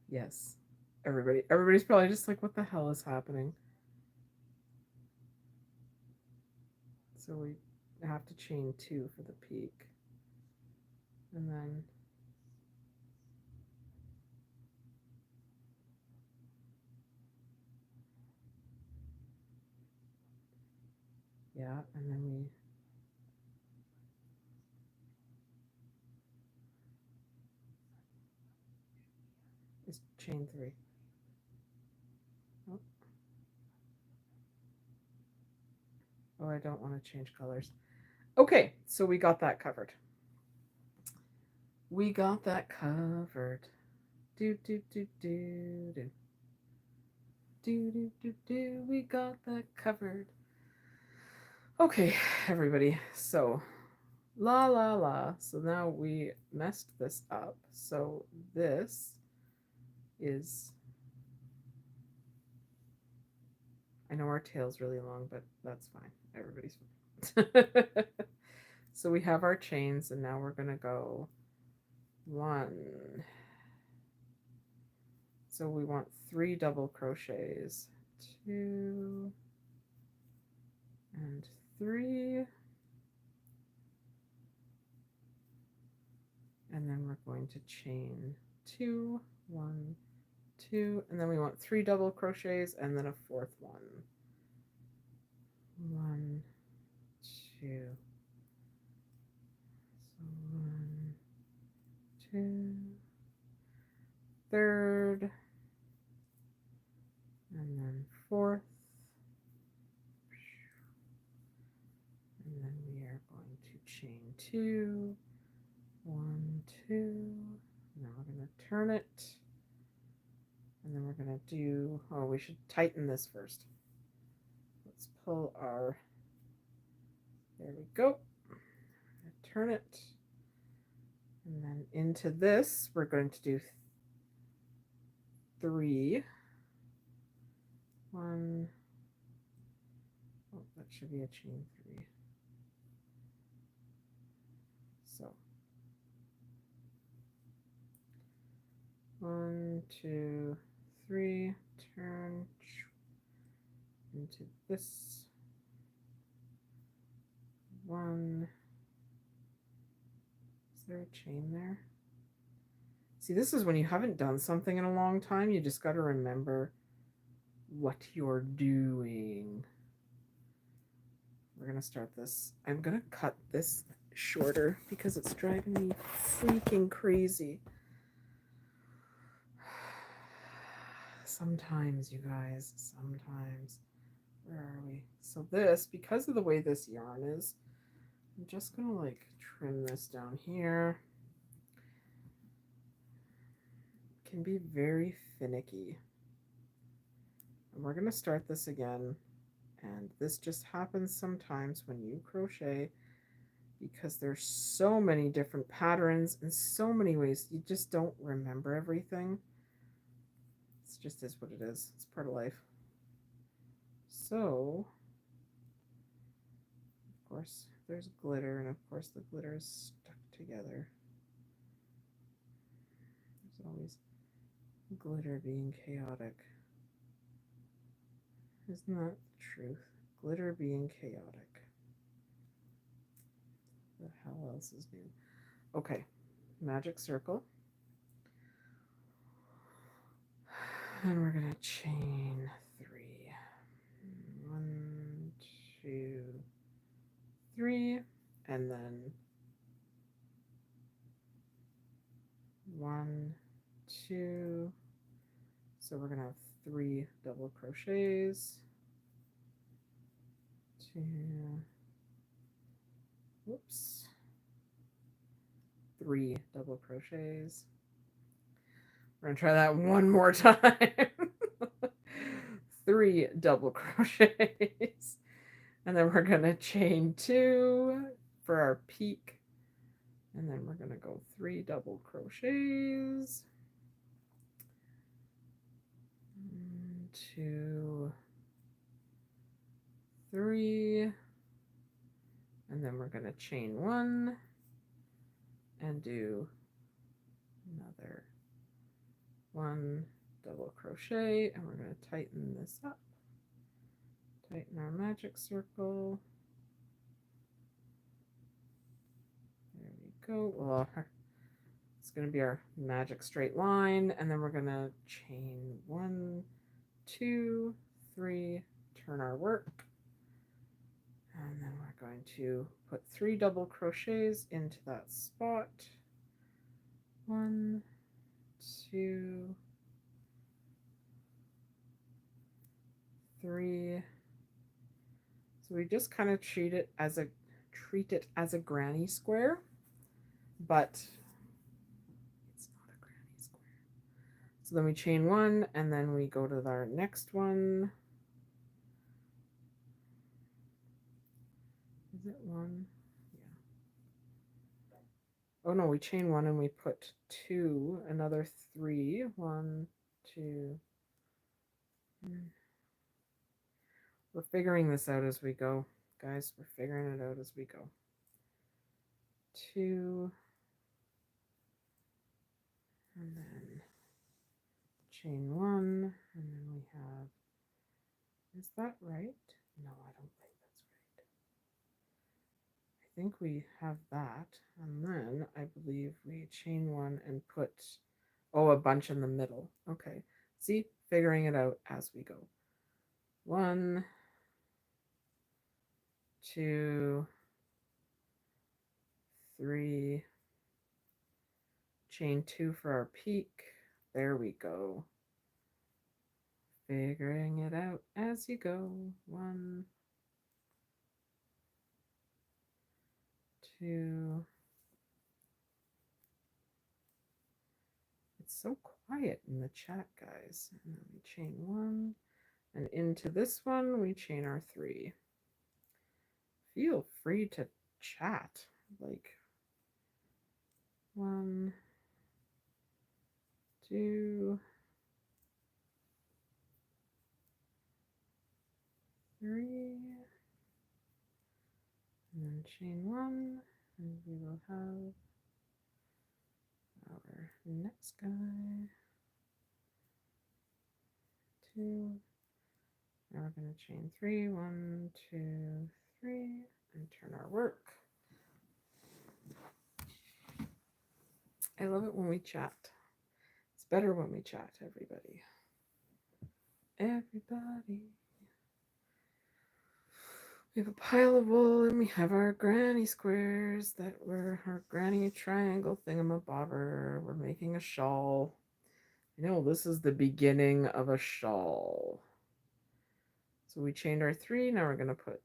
Yes. Everybody's probably just like, what the hell is happening? So we have to chain 2 for the peak. And then yeah, and then we is chain 3. Oh. Oh, I don't want to change colors. Okay, so we got that covered. We got that covered. Do do do do do. Do do do do. We got that covered. Okay, everybody. So la la la. So now we messed this up. So this is, I know our tail's really long, but that's fine. Everybody's fine. So we have our chains, and now we're gonna go 1. So we want 3 double crochets. 2 and 3. And then we're going to chain 2, 1, 2, and then we want 3 double crochets and then a 4th one. 1, 2. So 1, 2, 3rd, and then 4th, and then we are going to chain 2, 1, 2. Now we're going to turn it, and then we're going to do, oh, we should tighten this first. Let's pull our, there we go. Turn it, and then into this we're going to do 3. 1, oh, that should be a chain 3. So 1, 2, 3, turn into this 1. Is there a chain there? See, this is when you haven't done something in a long time, you just got to remember what you're doing. We're going to start this. I'm going to cut this shorter because it's driving me freaking crazy. Sometimes, you guys, sometimes. Where are we? So this, because of the way this yarn is, I'm just going to like trim this down here. It can be very finicky. And we're going to start this again. And this just happens sometimes when you crochet, because there's so many different patterns and so many ways. You just don't remember everything. It just is what it is. It's part of life. So, of course, there's glitter, and of course the glitter is stuck together. There's always glitter being chaotic. Isn't that the truth? Glitter being chaotic. What the hell else is new? Okay, magic circle. And we're going to chain 3. 1, 2, 3, and then 1, 2. So we're going to have 3 double crochets. 2. Whoops. 3 double crochets. We're going to try that one more time. 3 double crochets. And then we're going to chain 2 for our peak. And then we're going to go 3 double crochets. 1, 2, 3. And then we're going to chain 1 and do another 1 double crochet, and we're going to tighten this up. Tighten our magic circle. There we go. Well, going to be our magic straight line, and then we're going to chain 1, 2, 3, turn our work, and then we're going to put 3 double crochets into that spot. 1, 2, 3. So we just kind of treat it as a granny square, but it's not a granny square. So then we chain 1, and then we go to our next one. Is it 1? Yeah. Oh no, we chain 1 and we put 2, another 3. 1, 2. We're figuring this out as we go, guys. We're figuring it out as we go. 2, and then chain 1, and then we have, is that right? No, I don't think that's right. I think we have that, and then I believe we chain 1 and put, oh, a bunch in the middle. Okay, see, figuring it out as we go. 1, 2, 3, chain 2 for our peak. There we go. Figuring it out as you go. 1, 2. It's so quiet in the chat, guys. And then we chain 1, and into this one we chain our 3. Feel free to chat. Like 1, 2, 3, and then chain 1, and we will have our next guy. 2. Now we're going to chain 3. 1, 2, 3, and turn our work. I love it when we chat. It's better when we chat, everybody. Everybody. We have a pile of wool, and we have our granny squares that were our granny triangle thingamabobber. We're making a shawl. You know, this is the beginning of a shawl. So we chained our 3. Now we're going to put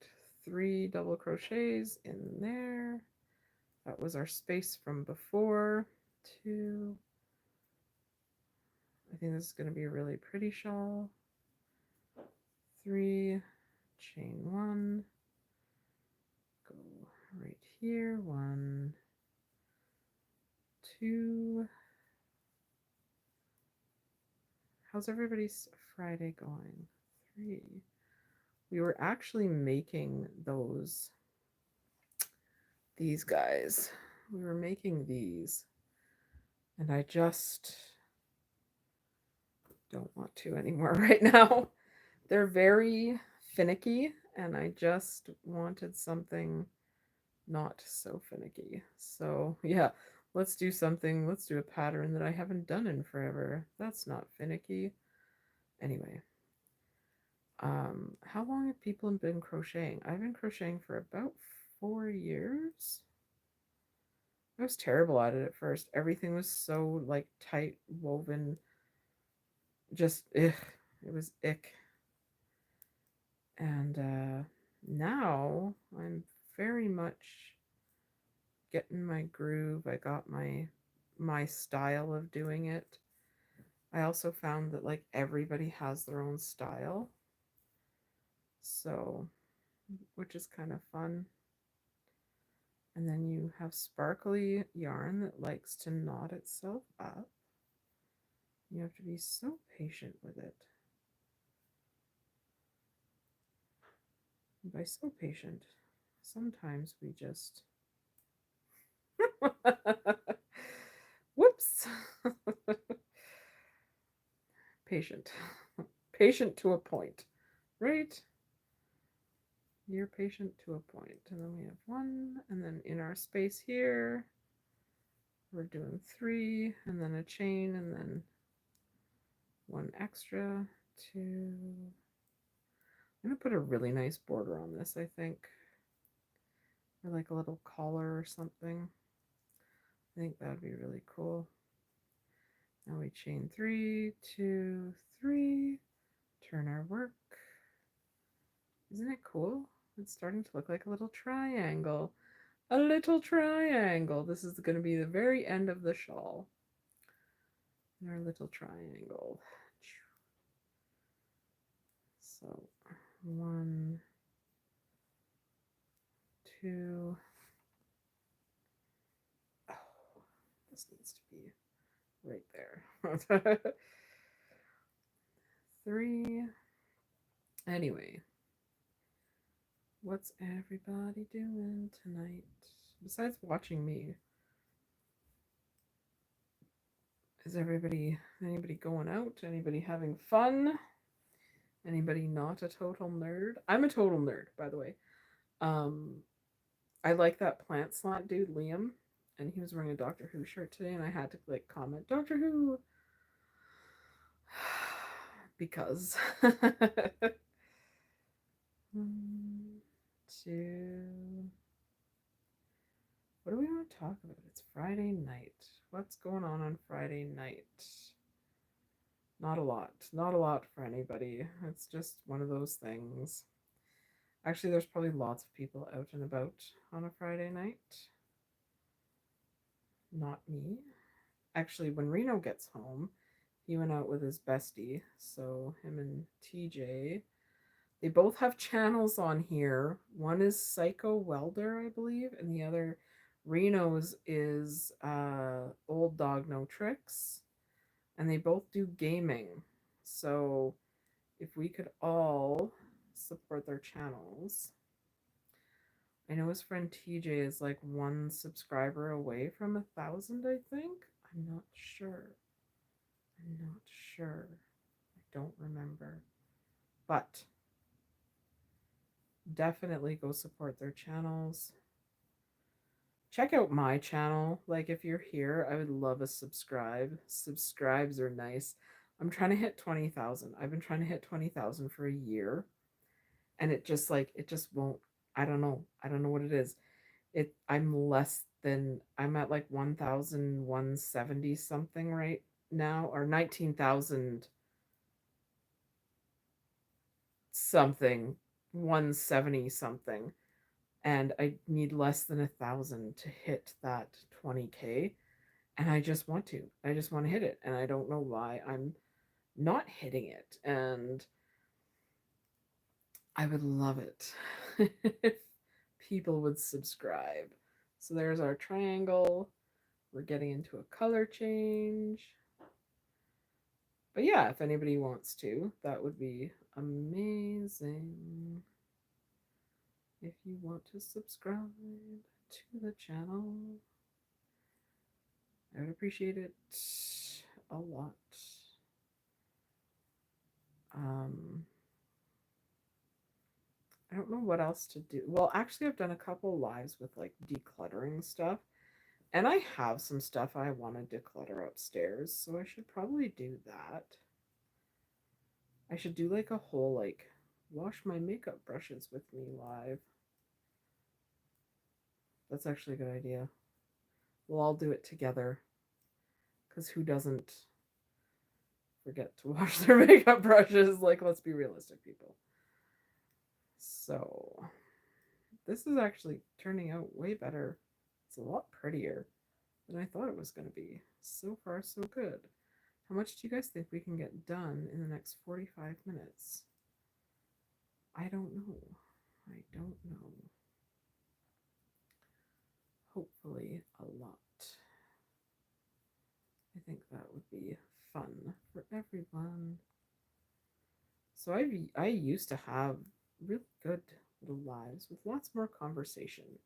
3 double crochets in there. That was our space from before. 2. I think this is going to be a really pretty shawl. 3, chain 1. Go right here. 1, 2. How's everybody's Friday going? 3. We were actually making these guys. We were making these, and I just don't want to anymore right now. They're very finicky, and I just wanted something not so finicky. So yeah, let's do something. Let's do a pattern that I haven't done in forever. That's not finicky. Anyway, how long have people been crocheting? I've been crocheting for about 4 years. I was terrible at it at first. Everything was so like tight woven. Just it was ick. And now I'm very much getting my groove. I got my style of doing it. I also found that like everybody has their own style. So, which is kind of fun. And then you have sparkly yarn that likes to knot itself up. You have to be so patient with it. And by so patient, sometimes we just whoops. Patient. Patient to a point, right? You're patient to a point. And then we have 1, and then in our space here, we're doing 3 and then a chain and then 1 extra, 2. I'm going to put a really nice border on this, I think, or like a little collar or something. I think that would be really cool. Now we chain 3, 2, 3, turn our work. Isn't it cool? It's starting to look like a little triangle. A little triangle. This is going to be the very end of the shawl. Our little triangle. So 1, 2. Oh, this needs to be right there. 3. Anyway, what's everybody doing tonight? Besides watching me, is anybody going out? Anybody having fun? Anybody not a total nerd? I'm a total nerd, by the way. I like that plant slot dude, Liam, and he was wearing a Doctor Who shirt today, and I had to like comment Doctor Who because 1, 2. What do we want to talk about? It's Friday night. What's going on Friday night? Not a lot. Not a lot for anybody. It's just one of those things. Actually, there's probably lots of people out and about on a Friday night. Not me. Actually, when Reno gets home, he went out with his bestie. So him and TJ, they both have channels on here. One is Psycho Welder, I believe, and the other, Reno's, is Old Dog No Tricks. And they both do gaming. So if we could all support their channels. I know his friend TJ is like 1 subscriber away from 1,000, I think. I'm not sure. I don't remember. But definitely go support their channels. Check out my channel. Like, if you're here, I would love a subscribe. Subscribes are nice. I'm trying to hit 20,000. I've been trying to hit 20,000 for a year. And it just won't. I don't know what it is. I'm at like 1,170 something right now, or 19,000 something, 170 something, and I need less than 1,000 to hit that 20K, and I just want to hit it, and I don't know why I'm not hitting it, and I would love it if people would subscribe. So there's our triangle. We're getting into a color change. But yeah, if anybody wants to, that would be amazing. If you want to subscribe to the channel, I would appreciate it a lot. I don't know what else to do. Well, actually, I've done a couple lives with like decluttering stuff. And I have some stuff I want to declutter upstairs, so I should probably do that. I should do like a whole like wash my makeup brushes with me live. That's actually a good idea. We'll all do it together, because who doesn't forget to wash their makeup brushes? Like, let's be realistic, people. So this is actually turning out way better. It's a lot prettier than I thought it was going to be. So far, so good. How much do you guys think we can get done in the next 45 minutes? I don't know. Hopefully a lot. I think that would be fun for everyone. So I used to have really good little lives with lots more conversation.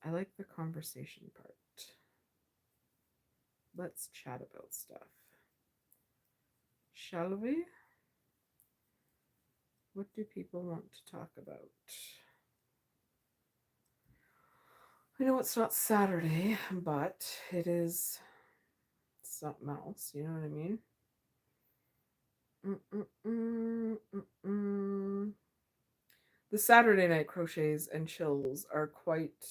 I like the conversation part. Let's chat about stuff. Shall we? What do people want to talk about? I know it's not Saturday, but it is something else, you know what I mean? The Saturday night crochets and chills are quite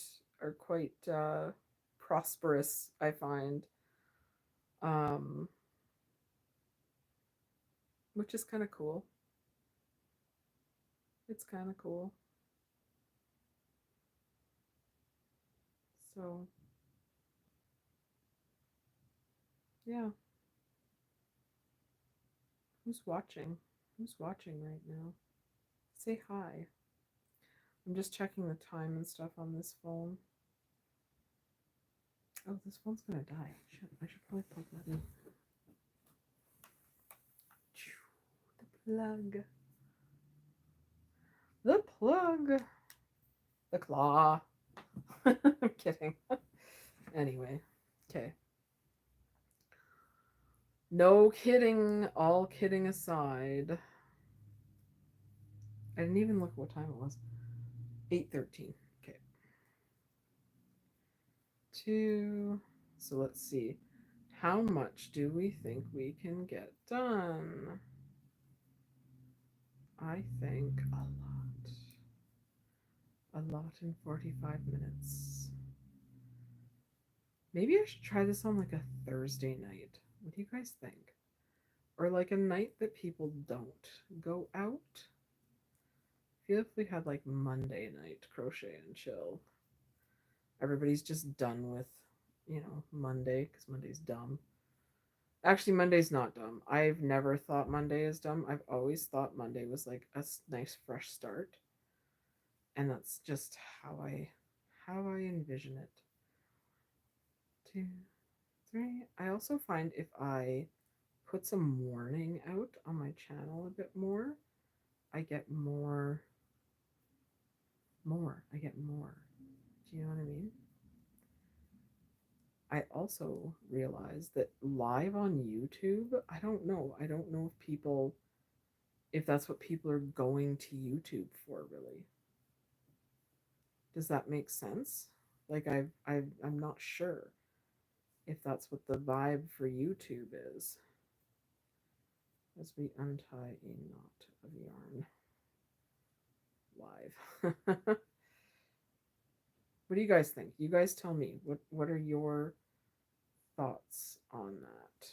prosperous, I find. Um, which is kind of cool. It's kind of cool. So, yeah. Who's watching? Who's watching right now? Say hi. I'm just checking the time and stuff on this phone. Oh, this phone's gonna die. Shit, I should probably plug that in. The plug. The plug. The claw. I'm kidding. Anyway, okay. No kidding. All kidding aside. I didn't even look at what time it was. 8:13. Okay. So let's see. How much do we think we can get done? I think a lot. A lot in 45 minutes. Maybe I should try this on like a Thursday night. What do you guys think? Or like a night that people don't go out? I feel if we had like Monday night crochet and chill, everybody's just done with, Monday because Monday's dumb. Actually, Monday's not dumb. I've never thought Monday is dumb. I've always thought Monday was like a nice fresh start, and that's just how I envision it. 2, 3. I also find if I put some warning out on my channel a bit more, I get more. I get more. Do you know what I mean? I also realize that live on YouTube, I don't know. I don't know if that's what people are going to YouTube for, really. Does that make sense? Like I'm not sure if that's what the vibe for YouTube is. As we untie a knot of yarn live. What do you guys think? You guys tell me. What are your thoughts on that?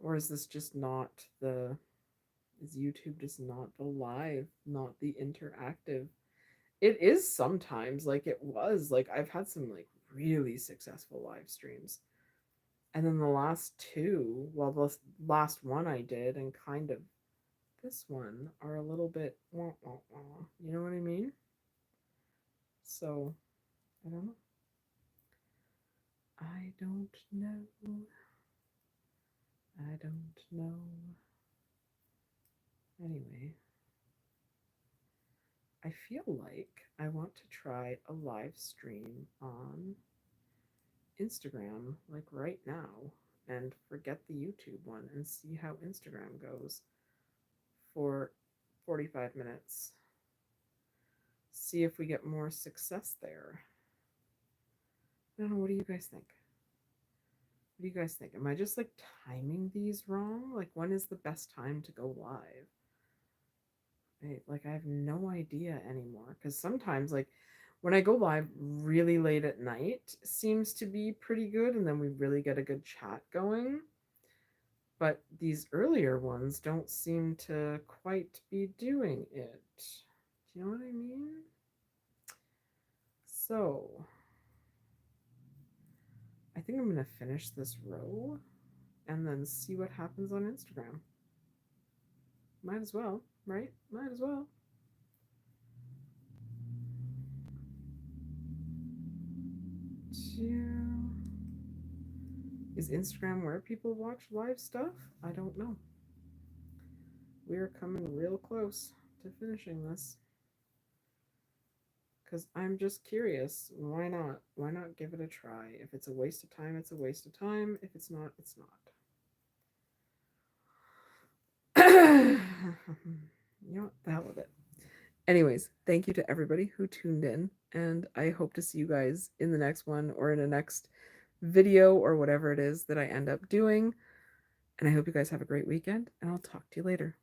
Or is this just not is YouTube just not the live, not the interactive? It is sometimes, like it was. Like I've had some like really successful live streams. And then the last two, well, the last one I did and kind of this one are a little bit, you know what I mean? So, I don't know. I don't know. I don't know. Anyway, I feel like I want to try a live stream on Instagram like right now and forget the YouTube one and see how Instagram goes for 45 minutes. See if we get more success there. I don't know, what do you guys think? What do you guys think? Am I just like timing these wrong? Like when is the best time to go live? I have no idea anymore because sometimes like when I go live really late at night seems to be pretty good and then we really get a good chat going. But these earlier ones don't seem to quite be doing it. Do you know what I mean? So I think I'm going to finish this row and then see what happens on Instagram. Might as well, right? Might as well. Is Instagram where people watch live stuff? I don't know. We are coming real close to finishing this. Because I'm just curious. Why not? Why not give it a try? If it's a waste of time, it's a waste of time. If it's not, it's not. You know what? The hell with it. Anyways, thank you to everybody who tuned in, and I hope to see you guys in the next one or in the next video or whatever it is that I end up doing. And I hope you guys have a great weekend, and I'll talk to you later.